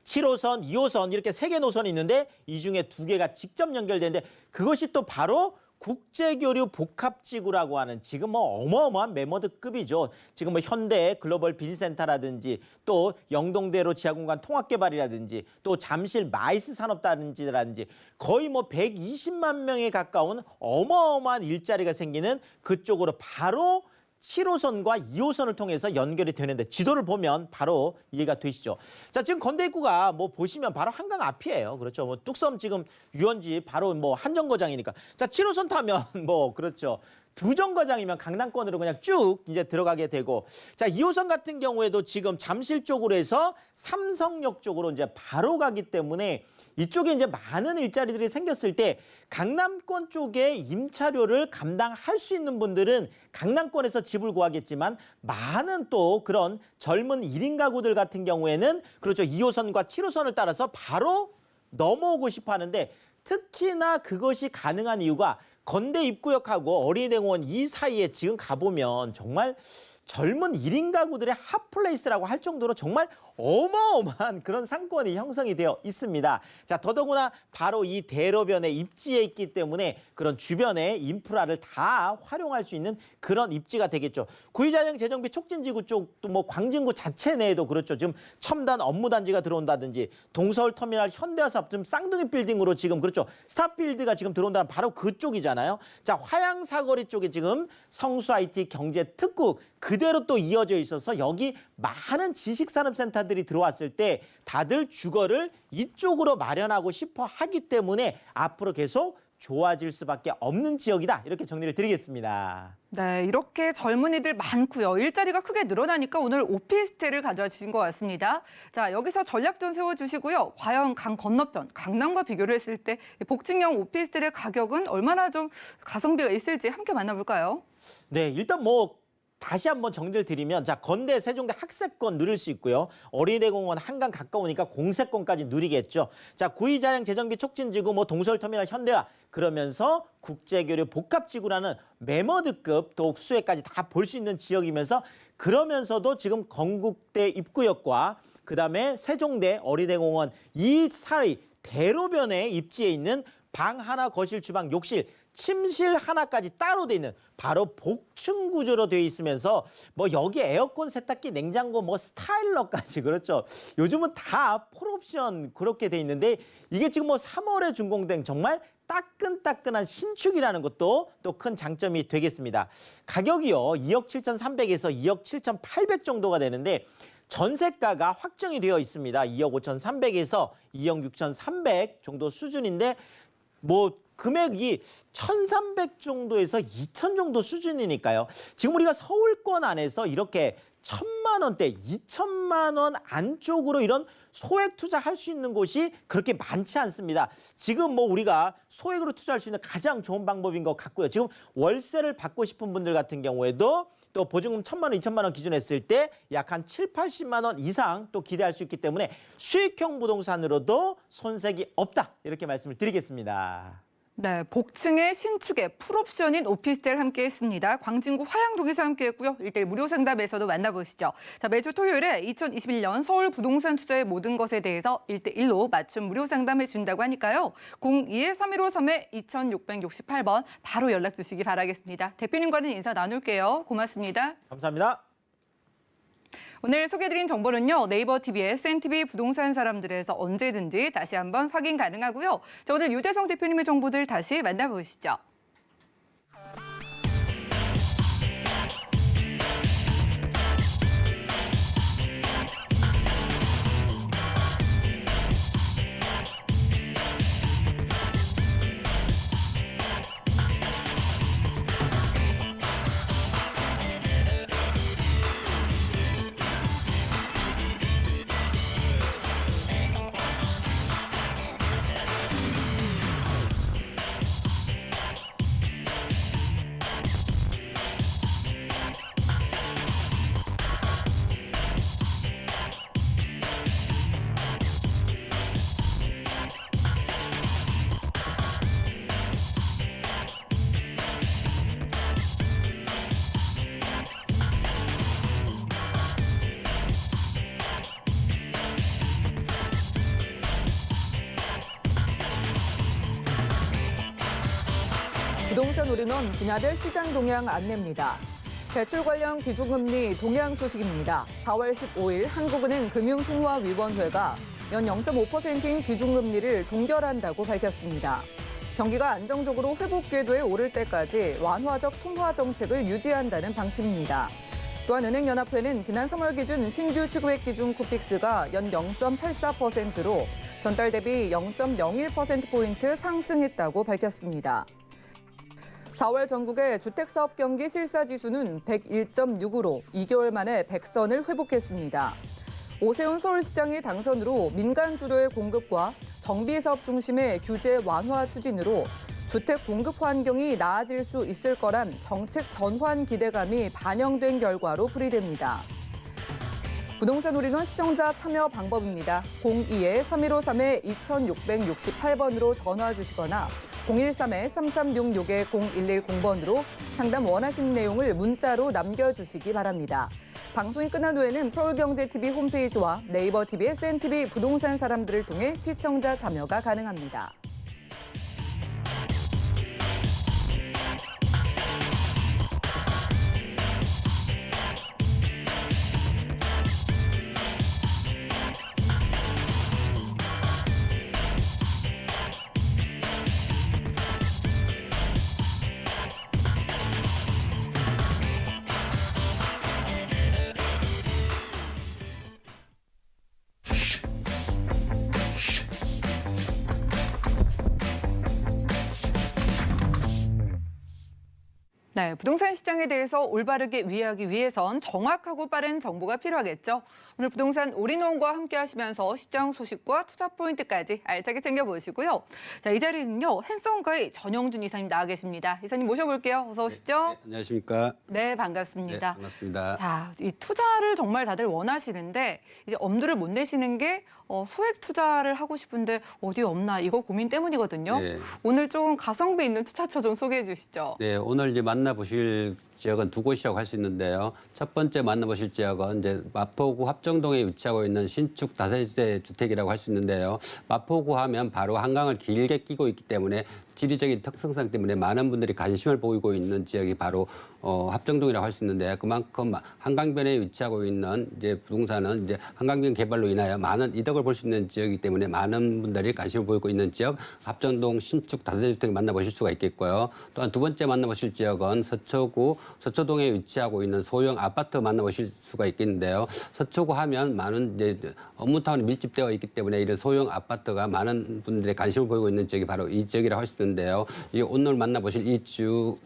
7호선, 2호선 이렇게 3개 노선이 있는데 이 중에 2개가 직접 연결되는데 그것이 또 바로 국제교류 복합지구라고 하는 지금 뭐 어마어마한 메머드급이죠. 지금 뭐 현대 글로벌 비즈센터라든지 또 영동대로 지하공간 통합개발이라든지 또 잠실 마이스 산업단지라든지 거의 뭐 120만 명에 가까운 어마어마한 일자리가 생기는 그쪽으로 바로 7호선과 2호선을 통해서 연결이 되는데 지도를 보면 바로 이해가 되시죠. 자, 지금 건대 입구가 뭐 보시면 바로 한강 앞이에요. 그렇죠. 뭐 뚝섬 지금 유원지 바로 뭐 한정거장이니까. 자, 7호선 타면 뭐 그렇죠. 두 정거장이면 강남권으로 그냥 쭉 이제 들어가게 되고, 자, 2호선 같은 경우에도 지금 잠실 쪽으로 해서 삼성역 쪽으로 이제 바로 가기 때문에 이쪽에 이제 많은 일자리들이 생겼을 때 강남권 쪽에 임차료를 감당할 수 있는 분들은 강남권에서 집을 구하겠지만 많은 또 그런 젊은 1인 가구들 같은 경우에는 그렇죠. 2호선과 7호선을 따라서 바로 넘어오고 싶어 하는데 특히나 그것이 가능한 이유가 건대 입구역하고 어린이대공원 이 사이에 지금 가보면 정말 젊은 1인 가구들의 핫플레이스라고 할 정도로 정말 어마어마한 그런 상권이 형성이 되어 있습니다. 자, 더더구나 바로 이 대로변에 입지에 있기 때문에 그런 주변의 인프라를 다 활용할 수 있는 그런 입지가 되겠죠. 구의자령 재정비 촉진지구 쪽도 뭐 광진구 자체 내에도 그렇죠. 지금 첨단 업무단지가 들어온다든지 동서울터미널 현대화사업 지금 쌍둥이 빌딩으로 지금 그렇죠. 스타필드가 지금 들어온다는 바로 그쪽이잖아요. 자, 화양사거리 쪽에 지금 성수 IT 경제특구 그대로 또 이어져 있어서 여기 많은 지식산업센터들이 들어왔을 때 다들 주거를 이쪽으로 마련하고 싶어 하기 때문에 앞으로 계속 좋아질 수밖에 없는 지역이다. 이렇게 정리를 드리겠습니다. 네, 이렇게 젊은이들 많고요. 일자리가 크게 늘어나니까 오늘 오피스텔을 가져와 주신 것 같습니다. 자, 여기서 전략 좀 세워주시고요. 과연 강 건너편, 강남과 비교를 했을 때 복층형 오피스텔의 가격은 얼마나 좀 가성비가 있을지 함께 만나볼까요? 네, 일단 뭐 다시 한번 정리를 드리면 자, 건대 세종대 학세권 누릴 수 있고요. 어린이대공원 한강 가까우니까 공세권까지 누리겠죠. 자, 구의자양 재정비 촉진지구 뭐 동서울터미널 현대화 그러면서 국제교류 복합지구라는 메머드급 더욱 수혜까지 다 볼 수 있는 지역이면서 그러면서도 지금 건국대 입구역과 그다음에 세종대 어린이대공원 이 사이 대로변에 입지해 있는 방 하나, 거실, 주방, 욕실, 침실 하나까지 따로 돼 있는 바로 복층 구조로 되어 있으면서 뭐 여기 에어컨, 세탁기, 냉장고, 뭐 스타일러까지 그렇죠. 요즘은 다 폴옵션 그렇게 돼 있는데 이게 지금 뭐 3월에 준공된 정말 따끈따끈한 신축이라는 것도 또 큰 장점이 되겠습니다. 가격이요 2억 7,300에서 2억 7,800 정도가 되는데 전세가가 확정이 되어 있습니다. 2억 5,300에서 2억 6,300 정도 수준인데 뭐 금액이 1,300 정도에서 2,000 정도 수준이니까요. 지금 우리가 서울권 안에서 이렇게 1,000만 원대, 2,000만 원 안쪽으로 이런 소액 투자할 수 있는 곳이 그렇게 많지 않습니다. 지금 뭐 우리가 소액으로 투자할 수 있는 가장 좋은 방법인 것 같고요. 지금 월세를 받고 싶은 분들 같은 경우에도 또 보증금 1,000만 원, 2,000만 원 기준 했을 때 약 한 7, 80만 원 이상 또 기대할 수 있기 때문에 수익형 부동산으로도 손색이 없다. 이렇게 말씀을 드리겠습니다. 네, 복층의 신축의 풀옵션인 오피스텔 함께했습니다. 광진구 화양동에서 함께했고요. 1대1 무료 상담에서도 만나보시죠. 자, 매주 토요일에 2021년 서울 부동산 투자의 모든 것에 대해서 1대1로 맞춤 무료 상담해 준다고 하니까요. 02-3153-2668번 바로 연락 주시기 바라겠습니다. 대표님과는 인사 나눌게요. 고맙습니다. 감사합니다. 오늘 소개해드린 정보는요. 네이버 TV의 SNTV 부동산 사람들에서 언제든지 다시 한번 확인 가능하고요. 자, 오늘 유재성 대표님의 정보들 다시 만나보시죠. 부동산 올인원 분야별 시장 동향 안내입니다. 대출 관련 기준금리 동향 소식입니다. 4월 15일 한국은행 금융통화위원회가 연 0.5%인 기준금리를 동결한다고 밝혔습니다. 경기가 안정적으로 회복 궤도에 오를 때까지 완화적 통화 정책을 유지한다는 방침입니다. 또한 은행연합회는 지난 3월 기준 신규 취급액 기준 코픽스가 연 0.84%로 전달 대비 0.01%포인트 상승했다고 밝혔습니다. 4월 전국의 주택사업 경기 실사지수는 101.6으로 2개월 만에 100선을 회복했습니다. 오세훈 서울시장의 당선으로 민간 주도의 공급과 정비사업 중심의 규제 완화 추진으로 주택 공급 환경이 나아질 수 있을 거란 정책 전환 기대감이 반영된 결과로 풀이됩니다. 부동산 올인원 시청자 참여 방법입니다. 02-3153-2668번으로 전화 주시거나 013-3366-0110번으로 상담 원하시는 내용을 문자로 남겨주시기 바랍니다. 방송이 끝난 후에는 서울경제TV 홈페이지와 네이버 TV, SNTV 부동산 사람들을 통해 시청자 참여가 가능합니다. 네, 부동산 시장에 대해서 올바르게 이해하기 위해선 정확하고 빠른 정보가 필요하겠죠. 오늘 부동산 올인원과 함께 하시면서 시장 소식과 투자 포인트까지 알차게 챙겨보시고요. 자, 이 자리는요, 핸섬가의 전영준 이사님 나와 계십니다. 이사님 모셔볼게요. 어서 오시죠. 네, 안녕하십니까. 네, 반갑습니다. 네, 반갑습니다. 자, 이 투자를 정말 다들 원하시는데 이제 엄두를 못 내시는 게 소액 투자를 하고 싶은데 어디 없나 이거 고민 때문이거든요. 네. 오늘 좀 가성비 있는 투자처 좀 소개해 주시죠. 네, 오늘 이제 만나보실 지역은 두 곳이라고 할 수 있는데요. 첫 번째 만나보실 지역은 이제 마포구 합정동에 위치하고 있는 신축 다세대 주택이라고 할 수 있는데요. 마포구 하면 바로 한강을 길게 끼고 있기 때문에 지리적인 특성상 때문에 많은 분들이 관심을 보이고 있는 지역이 바로 합정동이라고 할 수 있는데 그만큼 한강변에 위치하고 있는 이제 부동산은 이제 한강변 개발로 인하여 많은 이득을 볼 수 있는 지역이기 때문에 많은 분들이 관심을 보이고 있는 지역 합정동 신축 다세대 주택 만나보실 수가 있겠고요. 또한 두 번째 만나보실 지역은 서초동에 위치하고 있는 소형 아파트 만나보실 수가 있겠는데요. 서초구 하면 많은 이제 업무타운이 밀집되어 있기 때문에 이런 소형 아파트가 많은 분들의 관심을 보이고 있는 지역이 바로 이 지역이라고 할 수 있는데요. 이 오늘 만나보실 이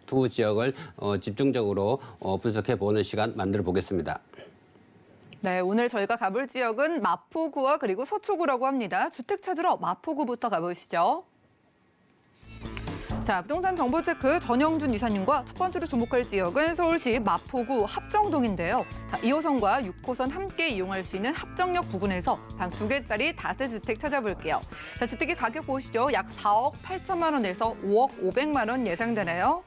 두 지역을 집중적으로 분석해 보는 시간 만들어 보겠습니다. 네, 오늘 저희가 가볼 지역은 마포구와 그리고 서초구라고 합니다. 주택 찾으러 마포구부터 가보시죠. 자, 부동산 정보체크 전영준 이사님과 첫 번째로 주목할 지역은 서울시 마포구 합정동인데요. 자, 2호선과 6호선 함께 이용할 수 있는 합정역 부근에서 방 2개짜리 다세주택 찾아볼게요. 자, 주택의 가격 보시죠. 약 4억 8천만 원에서 5억 500만 원 예상되네요.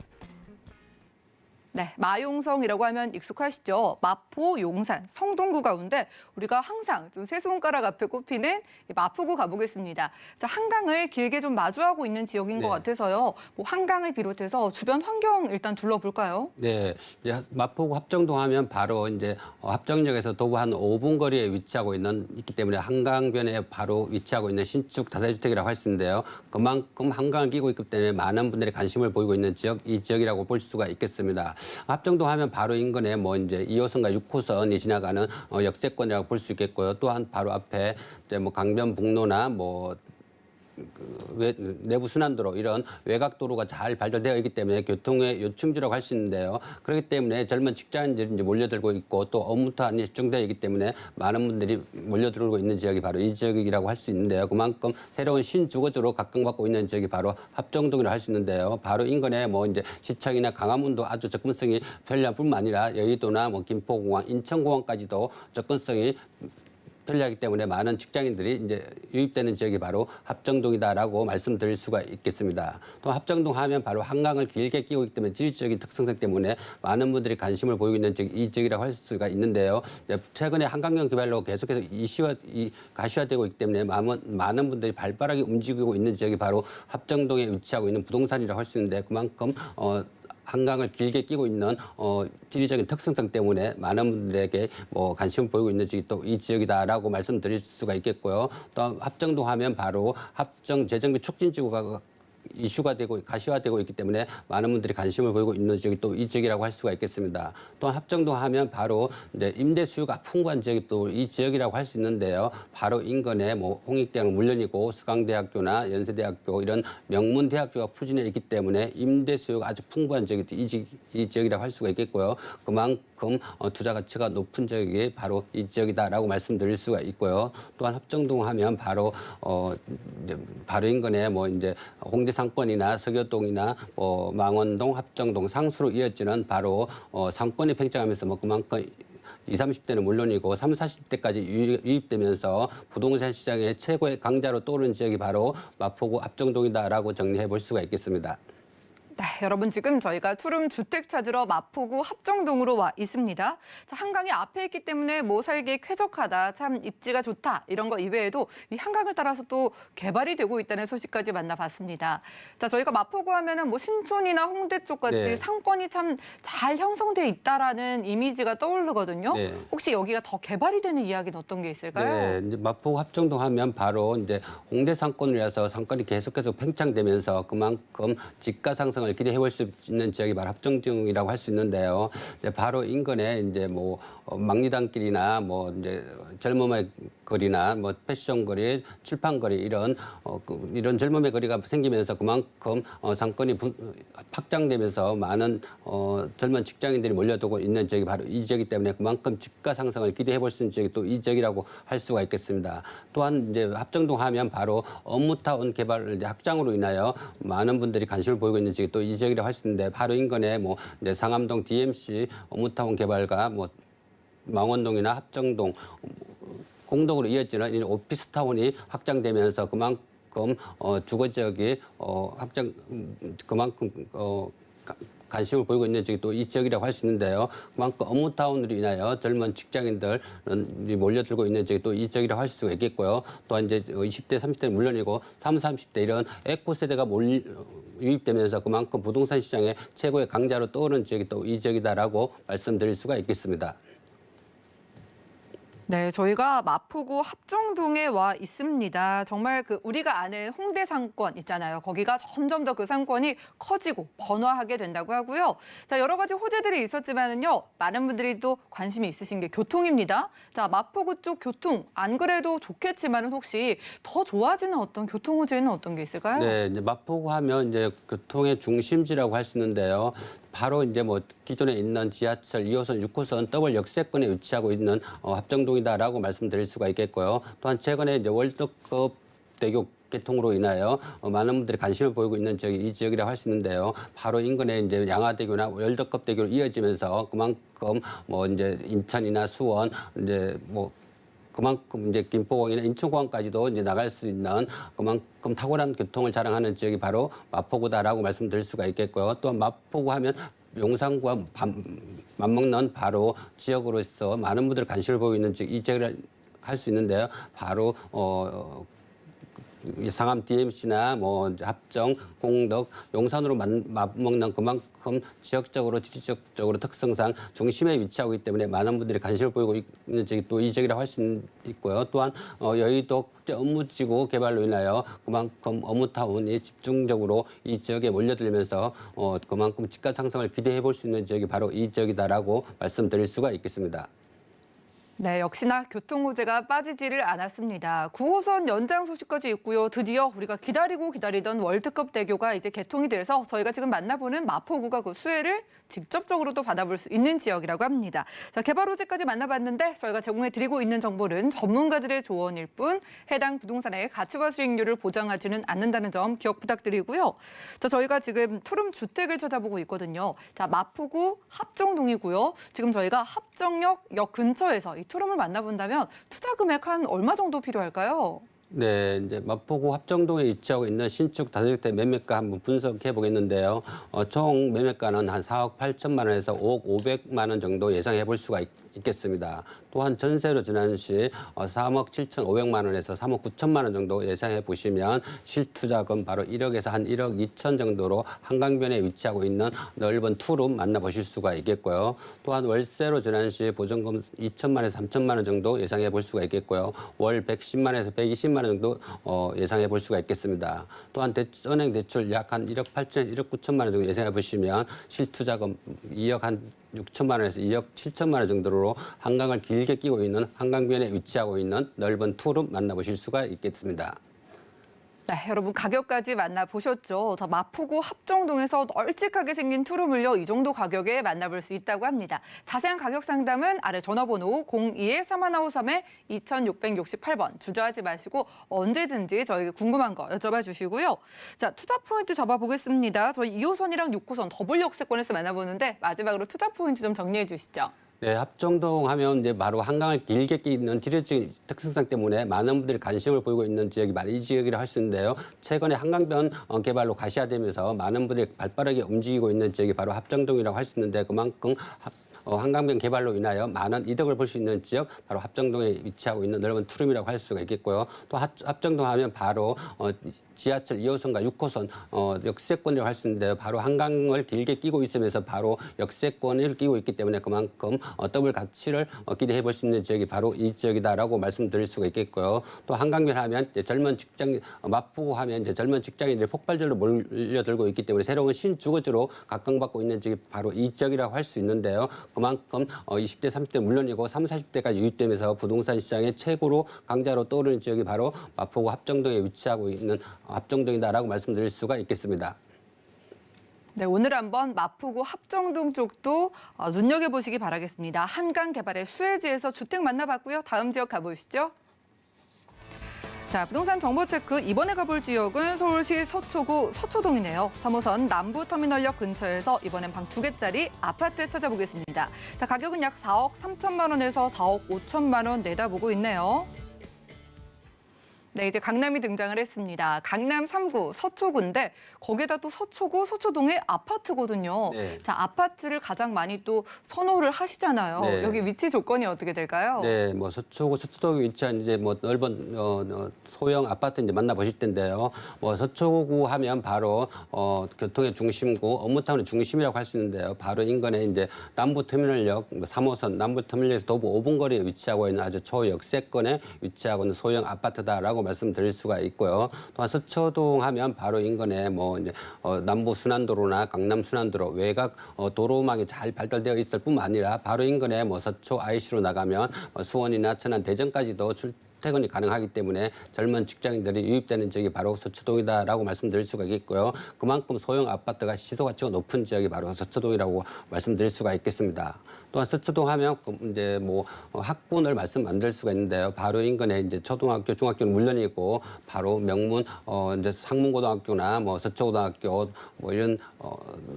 네, 마용성이라고 하면 익숙하시죠? 마포, 용산, 성동구 가운데 우리가 항상 좀 세 손가락 앞에 꼽히는 마포구 가보겠습니다. 자, 한강을 길게 좀 마주하고 있는 지역인 것 같아서요. 뭐 한강을 비롯해서 주변 환경 일단 둘러볼까요? 네, 이제 마포구 합정동 하면 바로 이제 합정역에서 도보 한 5분 거리에 위치하고 있기 때문에 한강변에 바로 위치하고 있는 신축 다세주택이라고 할 수 있는데요. 그만큼 한강을 끼고 있기 때문에 많은 분들이 관심을 보이고 있는 지역, 이 지역이라고 볼 수가 있겠습니다. 합정동 하면 바로 인근에 뭐 이제 2호선과 6호선이 지나가는 역세권이라고 볼 수 있겠고요. 또한 바로 앞에 이제 뭐 강변북로나 뭐 내부 순환도로 이런 외곽도로가 잘 발달되어 있기 때문에 교통의 요충지라고 할 수 있는데요. 그렇기 때문에 젊은 직장인들이 이제 몰려들고 있고 또 업무타운이 집중되어 있기 때문에 많은 분들이 몰려들고 있는 지역이 바로 이 지역이라고 할 수 있는데요. 그만큼 새로운 신주거지로 각광받고 있는 지역이 바로 합정동이라고 할 수 있는데요. 바로 인근에 뭐 이제 시청이나 강화문도 아주 접근성이 편리한 뿐만 아니라 여의도나 뭐 김포공항, 인천공항까지도 접근성이 편리하기 때문에 많은 직장인들이 이제 유입되는 지역이 바로 합정동이다라고 말씀드릴 수가 있겠습니다. 또 합정동 하면 바로 한강을 길게 끼고 있기 때문에 지리적인 특성상 때문에 많은 분들이 관심을 보이고 있는 지역, 이 지역이라고 할 수가 있는데요. 최근에 한강변 개발로 계속해서 가시화되고 있기 때문에 많은 분들이 발빠르게 움직이고 있는 지역이 바로 합정동에 위치하고 있는 부동산이라고 할 수 있는데 그만큼 한강을 길게 끼고 있는 지리적인 특성상 때문에 많은 분들에게 뭐 관심을 보이고 있는 지역이 또 이 지역이다라고 말씀드릴 수가 있겠고요. 또 합정동 하면 바로 합정 재정비 촉진지구가 이슈가 되고 가시화되고 있기 때문에 많은 분들이 관심을 보이고 있는 지역이 또 이 지역이라고 할 수가 있겠습니다. 또한 합정동 하면 바로 이제 임대 수요가 풍부한 지역이 또 이 지역이라고 할 수 있는데요. 바로 인근에 뭐 홍익대학은 물론이고 수강대학교나 연세대학교 이런 명문 대학교가 포진해 있기 때문에 임대 수요가 아주 풍부한 지역이 이 지역이라고 할 수가 있겠고요. 그만큼 투자 가치가 높은 지역이 바로 이 지역이다라고 말씀드릴 수가 있고요. 또한 합정동 하면 바로 바로 인근에 뭐 이제 홍대 상권이나 서교동이나 망원동, 합정동, 상수로 이어지는 바로 상권이 팽창하면서 뭐 그만큼 20, 30대는 물론이고 30, 40대까지 유입되면서 부동산 시장의 최고의 강자로 떠오르는 지역이 바로 마포구 합정동이다라고 정리해 볼 수가 있겠습니다. 네, 여러분 지금 저희가 투룸 주택 찾으러 마포구 합정동으로 와 있습니다. 자, 한강이 앞에 있기 때문에 뭐 살기 쾌적하다, 참 입지가 좋다 이런 거 이외에도 이 한강을 따라서 또 개발이 되고 있다는 소식까지 만나봤습니다. 자, 저희가 마포구 하면은 뭐 신촌이나 홍대 쪽 같이 네. 상권이 참 잘 형성돼 있다라는 이미지가 떠오르거든요. 네. 혹시 여기가 더 개발이 되는 이야기는 어떤 게 있을까요? 네, 이제 마포구 합정동 하면 바로 이제 홍대 상권이라서 상권이 계속해서 팽창되면서 그만큼 집가 상승을 기대해 볼 수 있는 지역이 바로 합정동이라고 할 수 있는데요. 이제 바로 인근에 이제 뭐 막리단길이나 뭐 이제 젊음의 거리나 뭐 패션 거리, 출판 거리 이런 젊음의 거리가 생기면서 그만큼 상권이 확장되면서 많은 젊은 직장인들이 몰려들고 있는 지역이 바로 이 지역이기 때문에 그만큼 집가 상승을 기대해 볼 수 있는 지역이 또 이 지역이라고 할 수가 있겠습니다. 또한 이제 합정동 하면 바로 업무타운 개발 확장으로 인하여 많은 분들이 관심을 보이고 있는 지역이 또 이 지역이라고 할 수 있는데 바로 인근에 뭐 이제 상암동 DMC 업무타운 개발과 뭐 망원동이나 합정동 공동으로 이어지는 오피스타운이 확장되면서 그만큼 주거 지역이 확장 그만큼 관심을 보이고 있는 지역이 또 이 지역이라고 할 수 있는데요. 그만큼 업무타운으로 인하여 젊은 직장인들이 몰려들고 있는 지역이 또 이 지역이라고 할 수가 있겠고요. 또한 이제 20대, 30대 물론이고 30, 30대 이런 에코 세대가 유입되면서 그만큼 부동산 시장의 최고의 강자로 떠오르는 지역이 또 이 지역이다라고 말씀드릴 수가 있겠습니다. 네, 저희가 마포구 합정동에 와 있습니다. 정말 우리가 아는 홍대 상권 있잖아요. 거기가 점점 더 그 상권이 커지고 번화하게 된다고 하고요. 자, 여러 가지 호재들이 있었지만은요, 많은 분들이 또 관심이 있으신 게 교통입니다. 자, 마포구 쪽 교통 안 그래도 좋겠지만은 혹시 더 좋아지는 어떤 교통 호재는 어떤 게 있을까요? 네, 이제 마포구 하면 이제 교통의 중심지라고 할 수 있는데요. 바로 이제 뭐 기존에 있는 지하철 2호선, 6호선 더블 역세권에 위치하고 있는 합정동이다라고 말씀드릴 수가 있겠고요. 또한 최근에 이제 월드컵 대교 개통으로 인하여 많은 분들이 관심을 보이고 있는 지역이 이 지역이라고 할 수 있는데요. 바로 인근에 이제 양화대교나 월드컵 대교로 이어지면서 그만큼 뭐 이제 인천이나 수원 이제 뭐 그만큼 이제 김포공항이나 인천공항까지도 이제 나갈 수 있는 그만큼 탁월한 교통을 자랑하는 지역이 바로 마포구다라고 말씀드릴 수가 있겠고요. 또한 마포구 하면 용산구와 맞먹는 바로 지역으로서 많은 분들이 관심을 보이고 있는 지역, 이 지역을 할 수 있는데요. 바로 상암 DMC나 뭐 합정, 공덕, 용산으로 맞먹는 그만큼 지역적으로 지리적으로 특성상 중심에 위치하고 있기 때문에 많은 분들이 관심을 보이고 있는 지역이 또 이 지역이라고 할 수 있고요. 또한 여의도 국제 업무지구 개발로 인하여 그만큼 업무타운이 집중적으로 이 지역에 몰려들면서 그만큼 집가 상승을 기대해 볼 수 있는 지역이 바로 이 지역이다라고 말씀드릴 수가 있겠습니다. 네, 역시나 교통 호재가 빠지지를 않았습니다. 9호선 연장 소식까지 있고요. 드디어 우리가 기다리던 월드컵 대교가 이제 개통이 돼서 저희가 지금 만나보는 마포구가 그 수혜를 직접적으로도 받아볼 수 있는 지역이라고 합니다. 자, 개발 호재까지 만나봤는데 저희가 제공해드리고 있는 정보는 전문가들의 조언일 뿐 해당 부동산의 가치와 수익률을 보장하지는 않는다는 점 기억 부탁드리고요. 자, 저희가 지금 투룸 주택을 찾아보고 있거든요. 자, 마포구 합정동이고요. 지금 저희가 합정역 근처에서 이 투룸을 만나본다면 투자 금액 한 얼마 정도 필요할까요? 네, 이제 마포구 합정동에 위치하고 있는 신축 다세대 매매가 한번 분석해 보겠는데요. 총 매매가는 한 4억 8천만 원에서 5억 500만 원 정도 예상해 볼 수가 있겠습니다. 또한 전세로 지난 시 3억 7,500만 원에서 3억 9천만 원 정도 예상해 보시면 실투자금 바로 1억에서 한 1억 2천 정도로 한강변에 위치하고 있는 넓은 투룸 만나보실 수가 있겠고요. 또한 월세로 지난 시 보증금 2천만 원에서 3천만 원 정도 예상해 볼 수가 있겠고요. 월 110만 원에서 120만 원 정도 예상해 볼 수가 있겠습니다. 또한 은행 대출 약 한 1억 8천, 1억 9천만 원 정도 예상해 보시면 실투자금 2억 한 6천만 원에서 2억 7천만 원 정도로 한강을 길게 끼고 있는 한강변에 위치하고 있는 넓은 투룸 만나보실 수가 있겠습니다. 네, 여러분 가격까지 만나보셨죠? 저 마포구 합정동에서 널찍하게 생긴 투룸을요, 이 정도 가격에 만나볼 수 있다고 합니다. 자세한 가격 상담은 아래 전화번호 02-3153-2668번 주저하지 마시고 언제든지 저희가 궁금한 거 여쭤봐 주시고요. 자, 투자 포인트 잡아보겠습니다. 저희 2호선이랑 6호선 더블 역세권에서 만나보는데 마지막으로 투자 포인트 좀 정리해 주시죠. 네, 합정동 하면 이제 바로 한강을 길게 끼는 지리적인 특성상 때문에 많은 분들이 관심을 보이고 있는 지역이 바로 이 지역이라고 할 수 있는데요. 최근에 한강변 개발로 가시화되면서 많은 분들이 발빠르게 움직이고 있는 지역이 바로 합정동이라고 할 수 있는데 그만큼 한강변 개발로 인하여 많은 이득을 볼 수 있는 지역, 바로 합정동에 위치하고 있는 넓은 투룸이라고 할 수가 있겠고요. 또 합정동 하면 바로 지하철 2호선과 6호선 역세권이라고 할 수 있는데요. 바로 한강을 길게 끼고 있으면서 바로 역세권을 끼고 있기 때문에 그만큼 더블 가치를 기대해 볼 수 있는 지역이 바로 이 지역이다라고 말씀드릴 수가 있겠고요. 또 한강변 하면 이제 젊은 직장, 마포구 하면 이제 젊은 직장인들이 폭발적으로 몰려들고 있기 때문에 새로운 신주거지로 각광받고 있는 지역이 바로 이 지역이라고 할 수 있는데요. 그만큼 20대, 30대 물론이고 30, 40대까지 유입되면서 부동산 시장의 최고로 강자로 떠오르는 지역이 바로 마포구 합정동에 위치하고 있는 합정동이다라고 말씀드릴 수가 있겠습니다. 네, 오늘 한번 마포구 합정동 쪽도 눈여겨보시기 바라겠습니다. 한강 개발의 수혜지에서 주택 만나봤고요. 다음 지역 가보시죠. 자, 부동산 정보 체크 이번에 가볼 지역은 서울시 서초구 서초동이네요. 3호선 남부터미널역 근처에서 이번엔 방 2개짜리 아파트 찾아보겠습니다. 자, 가격은 약 4억 3천만 원에서 4억 5천만 원 내다보고 있네요. 네, 이제 강남이 등장을 했습니다. 강남 3구 서초구인데 거기다 또 서초구 서초동의 아파트거든요. 네. 자, 아파트를 가장 많이 또 선호를 하시잖아요. 네. 여기 위치 조건이 어떻게 될까요? 네, 뭐 서초구 서초동에 위치한 이제 뭐 넓은 소형 아파트 이제 만나보실 텐데요. 뭐 서초구 하면 바로 교통의 중심구, 업무타운의 중심이라고 할 수 있는데요. 바로 인근에 이제 남부터미널역 3호선 남부터미널역에서 도보 5분 거리에 위치하고 있는 아주 초역세권에 위치하고 있는 소형 아파트다라고 말씀드릴 수가 있고요. 또한 서초동 하면 바로 인근에 뭐 이제 남부 순환도로나 강남 순환도로 외곽 도로망이 잘 발달되어 있을 뿐만 아니라 바로 인근에 뭐 서초 IC로 나가면 수원이나 천안, 대전까지도 출퇴근이 가능하기 때문에 젊은 직장인들이 유입되는 지역이 바로 서초동이다라고 말씀드릴 수가 있겠고요. 그만큼 소형 아파트가 시소 가치가 높은 지역이 바로 서초동이라고 말씀드릴 수가 있겠습니다. 또한 서초동 하면 이제 뭐 학군을 말씀 안 드릴 수가 있는데요. 바로 인근에 이제 초등학교, 중학교는 물론이고 바로 명문 이제 상문고등학교나 뭐 서초고등학교 뭐 이런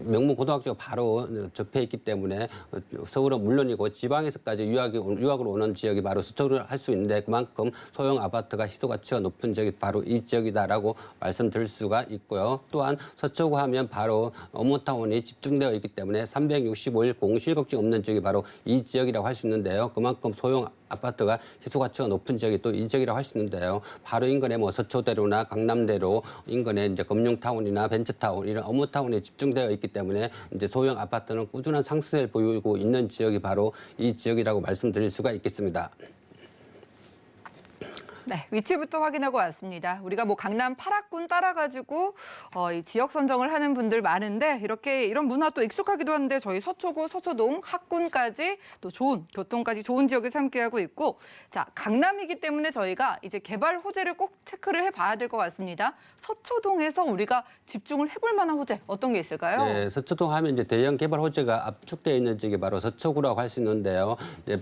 명문 고등학교가 바로 접해 있기 때문에 서울은 물론이고 지방에서까지 유학으로 오는 지역이 바로 서초를 할 수 있는데 그만큼 소형 아파트가 시소 가치가 높은 지역이 바로 이 지역이다라고 말씀드릴 수가 있고요. 또한 서초구 하면 바로 업무타운이 집중되어 있기 때문에 365일 공실걱정 없는 지역이 바로 이 지역이라고 할 수 있는데요. 그만큼 소형 아파트가 희소 가치가 높은 지역이 또 이 지역이라고 할 수 있는데요. 바로 인근에 뭐 서초대로나 강남대로 인근에 이제 금융타운이나 벤처타운 이런 업무타운이 집중되어 있기 때문에 이제 소형 아파트는 꾸준한 상승세를 보이고 있는 지역이 바로 이 지역이라고 말씀드릴 수가 있겠습니다. 네, 위치부터 확인하고 왔습니다. 우리가 뭐 강남 8학군 따라가지고 이 지역 선정을 하는 분들 많은데 이렇게 이런 문화 또 익숙하기도 한데 저희 서초구, 서초동, 학군까지 또 좋은 교통까지 좋은 지역을 삼게 있고 자 강남이기 때문에 저희가 이제 개발 호재를 꼭 체크를 해봐야 될 것 같습니다. 서초동에서 우리가 집중을 해볼 만한 호재 어떤 게 있을까요? 네, 서초동 하면 이제 대형 개발 호재가 압축되어 있는 지역이 바로 서초구라고 할 수 있는데요. 이제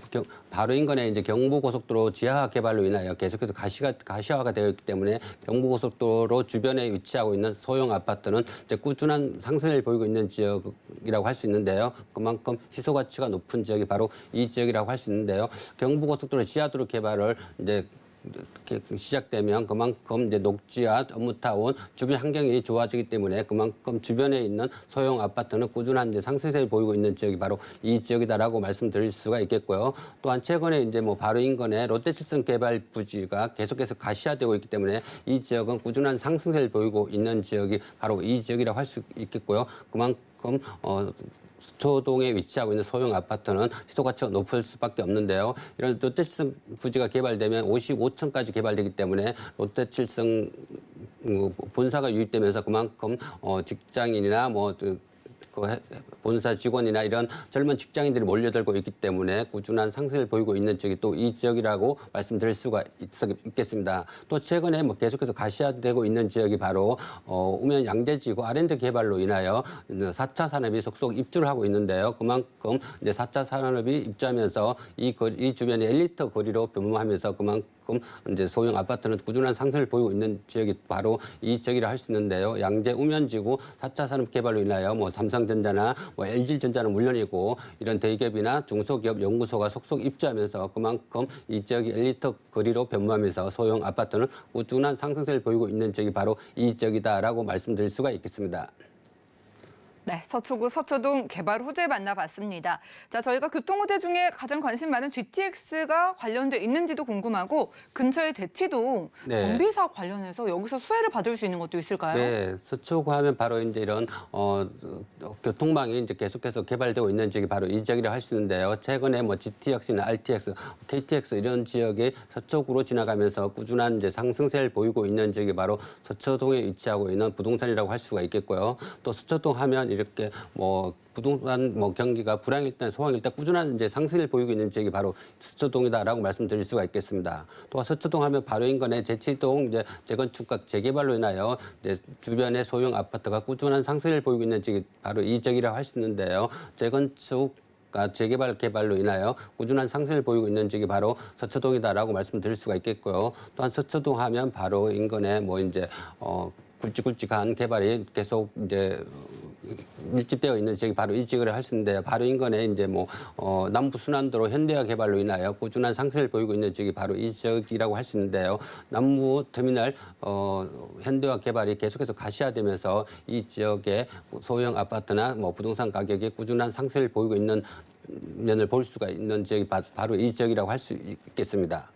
바로 인근에 이제 경부고속도로 지하 개발로 인하여 계속해서 가시화가 되어 있기 때문에 경부고속도로 주변에 위치하고 있는 소형 아파트는 이제 꾸준한 상승을 보이고 있는 지역이라고 할 수 있는데요. 그만큼 시소 가치가 높은 지역이 바로 이 지역이라고 할 수 있는데요. 경부고속도로 지하도로 개발을 이제 시작되면 그만큼 이제 녹지와 업무타운 주변 환경이 좋아지기 때문에 그만큼 주변에 있는 소형 아파트는 꾸준한 이제 상승세를 보이고 있는 지역이 바로 이 지역이다라고 말씀드릴 수가 있겠고요. 또한 최근에 이제 뭐 바로 인근에 롯데칠성 개발 부지가 계속해서 가시화되고 있기 때문에 이 지역은 꾸준한 상승세를 보이고 있는 지역이 바로 이 지역이라고 할 수 있겠고요. 그만큼 서초동에 위치하고 있는 소형 아파트는 시소 가치가 높을 수밖에 없는데요. 이런 롯데칠성 부지가 개발되면 55층까지 개발되기 때문에 롯데칠성 본사가 유입되면서 그만큼 직장인이나 본사 직원이나 이런 젊은 직장인들이 몰려들고 있기 때문에 꾸준한 상승을 보이고 있는 지역이 또 이 지역이라고 말씀드릴 수가 있겠습니다. 또 최근에 뭐 계속해서 가시화되고 있는 지역이 바로 우면 양재지구 R&D 개발로 인하여 4차 산업이 속속 입주를 하고 있는데요. 그만큼 이제 4차 산업이 입주하면서 이 주변의 엘리트 거리로 변모하면서 그만큼 이제 소형 아파트는 꾸준한 상승을 보이고 있는 지역이 바로 이 지역이라 할 수 있는데요. 양재 우면지구 4차 산업 개발로 인하여 뭐 삼성전자나 뭐 LG전자는 물론이고 이런 대기업이나 중소기업 연구소가 속속 입주하면서 그만큼 이 지역이 엘리트 거리로 변모하면서 소형 아파트는 꾸준한 상승세를 보이고 있는 지역이 바로 이 지역이다라고 말씀드릴 수가 있겠습니다. 네, 서초구, 서초동 개발 호재 만나봤습니다. 자, 저희가 교통 호재 중에 가장 관심 많은 GTX가 관련돼 있는지도 궁금하고 근처의 대치동 네. 정비사 관련해서 여기서 수혜를 받을 수 있는 것도 있을까요? 네, 서초구 하면 바로 이제 이런 교통망이 이제 계속해서 개발되고 있는 지역이 바로 이 지역이라고 할 수 있는데요. 최근에 뭐 GTX나 RTX, KTX 이런 지역이 서초구로 지나가면서 꾸준한 이제 상승세를 보이고 있는 지역이 바로 서초동에 위치하고 있는 부동산이라고 할 수가 있겠고요. 또 서초동 하면 이렇게 뭐 부동산 경기가 불황일 때, 소황일 때 꾸준한 이제 상승을 보이고 있는 지역이 바로 서초동이다라고 말씀드릴 수가 있겠습니다. 또 서초동 하면 바로 인근에 제치동 이제 재건축과 재개발로 인하여 이제 주변의 소형 아파트가 꾸준한 상승을 보이고 있는 지역이 바로 이 지역이라고 할 수 있는데요. 재건축 재개발로 인하여 꾸준한 상승을 보이고 있는 지역이 바로 서초동이다라고 말씀드릴 수가 있겠고요. 또한 서초동 하면 바로 인근에 뭐 이제 굵직굵직한 개발이 계속 이제 밀집되어 있는 지역이 바로 이 지역을 할 수 있는데요. 바로 인근에 이제 남부 순환도로 현대화 개발로 인하여 꾸준한 상승을 보이고 있는 지역이 바로 이 지역이라고 할 수 있는데요. 남부 터미널 현대화 개발이 계속해서 가시화되면서 이 지역의 소형 아파트나 부동산 가격이 꾸준한 상승을 보이고 있는 면을 볼 수가 있는 지역이 바로 이 지역이라고 할 수 있겠습니다.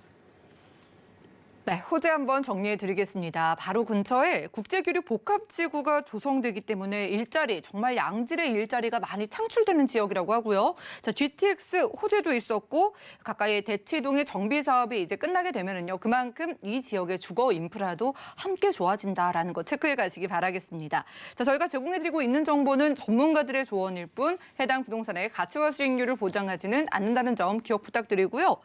네, 호재 한번 정리해 드리겠습니다. 바로 근처에 국제교류 복합지구가 조성되기 때문에 일자리, 정말 양질의 일자리가 많이 창출되는 지역이라고 하고요. 자, GTX 호재도 있었고 가까이 대치동의 정비 사업이 이제 끝나게 되면은요. 그만큼 이 지역의 주거 인프라도 함께 좋아진다라는 거 체크해 가시기 바라겠습니다. 자, 저희가 제공해 드리고 있는 정보는 전문가들의 조언일 뿐 해당 부동산의 가치와 수익률을 보장하지는 않는다는 점 기억 부탁드리고요.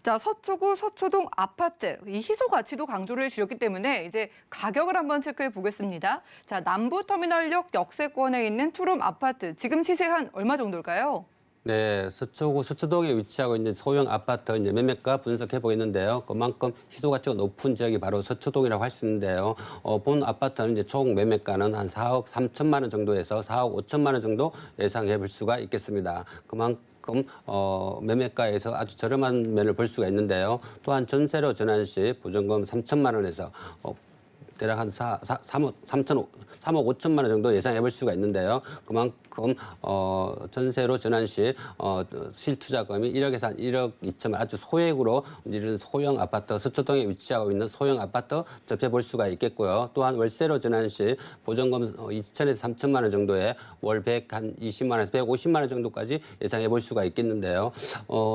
자, 서초구 서초동 아파트 이 희소 가치도 강조를 해주셨기 때문에 이제 가격을 한번 체크해 보겠습니다. 자, 남부터미널역 역세권에 있는 투룸 아파트 지금 시세 한 얼마 정도일까요? 네, 서초구 서초동에 위치하고 있는 소형 아파트 이제 매매가 분석해 보겠는데요. 그만큼 희소 가치가 높은 지역이 바로 서초동이라고 할 수 있는데요. 본 아파트는 이제 총 매매가는 한 4억 3천만 원 정도에서 4억 5천만 원 정도 예상해 볼 수가 있겠습니다. 그만큼 매매가에서 아주 저렴한 면을 볼 수가 있는데요. 또한 전세로 전환 시 보증금 3천만 원에서 대략 한 3억 5천만 원 정도 예상해 볼 수가 있는데요. 그만큼 전세로 전환 시 실투자금이 1억에서 한 1억 2천만 아주 소액으로 이런 소형 아파트 서초동에 위치하고 있는 소형 아파트 접해 볼 수가 있겠고요. 또한 월세로 전환 시 보증금 2천에서 3천만 원 정도에 월 120만 원에서 150만 원 정도까지 예상해 볼 수가 있겠는데요.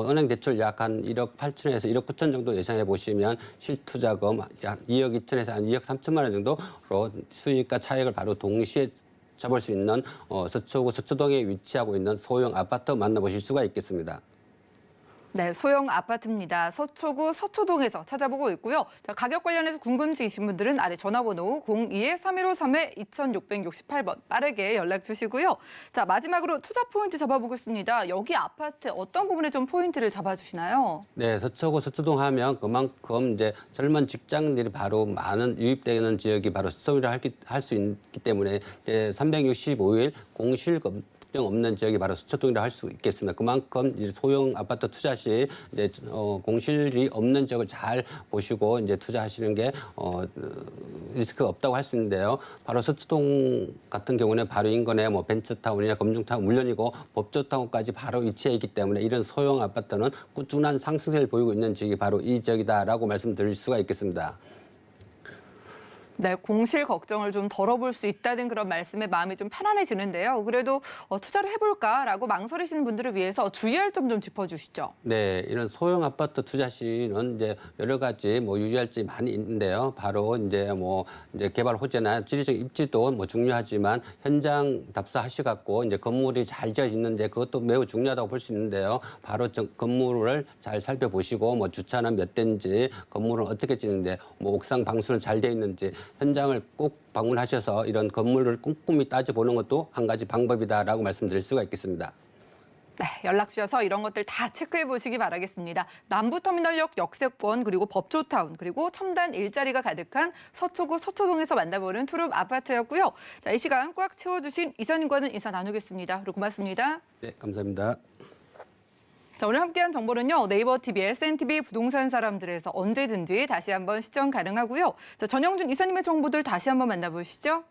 은행 대출 약 한 1억 8천에서 1억 9천 정도 예상해 보시면 실투자금 약 2억 2천에서 한 2억 3천만 원 정도로 수익과 차익을 바로 동시에 잡을 수 있는 서초구 서초동에 위치하고 있는 소형 아파트 만나보실 수가 있겠습니다. 네, 소형 아파트입니다. 서초구 서초동에서 찾아보고 있고요. 자, 가격 관련해서 궁금지이신 분들은 아래 전화번호 02-3153-2668번 빠르게 연락 주시고요. 자, 마지막으로 투자 포인트 잡아보겠습니다. 여기 아파트 어떤 부분에 좀 포인트를 잡아주시나요? 네, 서초구 서초동 하면 그만큼 이제 젊은 직장인들이 바로 많은 유입되는 지역이 바로 서초동이라 할 수 있기 때문에 이제 365일 공실금 없는 지역이 바로 서초동이라 할 수 있겠습니다. 그만큼 이제 소형 아파트 투자 시 이제 공실이 없는 지역을 잘 보시고 이제 투자하시는 게 리스크가 없다고 할 수 있는데요. 바로 서초동 같은 경우는 바로 인근에 벤처타운이나 금융타운 물론이고 법조타운까지 바로 위치해 있기 때문에 이런 소형 아파트는 꾸준한 상승세를 보이고 있는 지역이 바로 이 지역이다라고 말씀드릴 수가 있겠습니다. 네, 공실 걱정을 좀 덜어볼 수 있다는 그런 말씀에 마음이 좀 편안해지는데요. 그래도 투자를 해볼까라고 망설이시는 분들을 위해서 주의할 점 좀 짚어주시죠. 네, 이런 소형 아파트 투자 시는 이제 여러 가지 유의할 점이 많이 있는데요. 바로 이제 개발 호재나 지리적 입지도 중요하지만 현장 답사하셔갖고 이제 건물이 잘 지어 있는데 그것도 매우 중요하다고 볼 수 있는데요. 바로 건물을 잘 살펴보시고 주차는 몇 대인지 건물은 어떻게 지는데 옥상 방수는 잘 돼 있는지 현장을 꼭 방문하셔서 이런 건물을 꼼꼼히 따져보는 것도 한 가지 방법이다라고 말씀드릴 수가 있겠습니다. 네, 연락 주셔서 이런 것들 다 체크해 보시기 바라겠습니다. 남부터미널역 역세권 그리고 법조타운 그리고 첨단 일자리가 가득한 서초구 서초동에서 만나보는 투룸 아파트였고요. 자, 이 시간 꽉 채워주신 이사님과는 인사 나누겠습니다. 그리고 고맙습니다. 네, 감사합니다. 자, 오늘 함께한 정보는요. 네이버 TV, SNTV 부동산 사람들에서 언제든지 다시 한번 시청 가능하고요. 자, 전영준 이사님의 정보들 다시 한번 만나보시죠.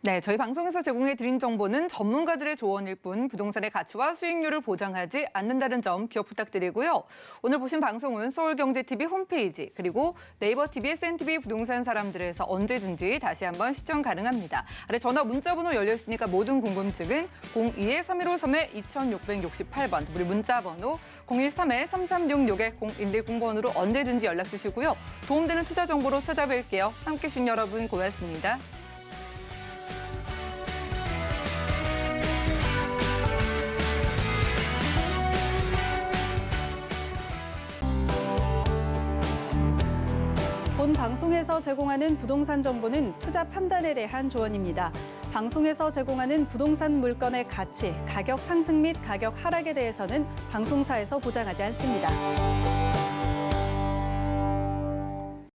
네, 저희 방송에서 제공해드린 정보는 전문가들의 조언일 뿐 부동산의 가치와 수익률을 보장하지 않는다는 점 기억 부탁드리고요. 오늘 보신 방송은 서울경제TV 홈페이지 그리고 네이버TV, SNTV 부동산 사람들에서 언제든지 다시 한번 시청 가능합니다. 아래 전화 문자번호 열려 있으니까 모든 궁금증은 02-315-2668번 그리고 문자번호 013-3366-0110번으로 언제든지 연락 주시고요. 도움되는 투자 정보로 찾아뵐게요. 함께해 주신 여러분 고맙습니다. 본 방송에서 제공하는 부동산 정보는 투자 판단에 대한 조언입니다. 방송에서 제공하는 부동산 물건의 가치, 가격 상승 및 가격 하락에 대해서는 방송사에서 보장하지 않습니다.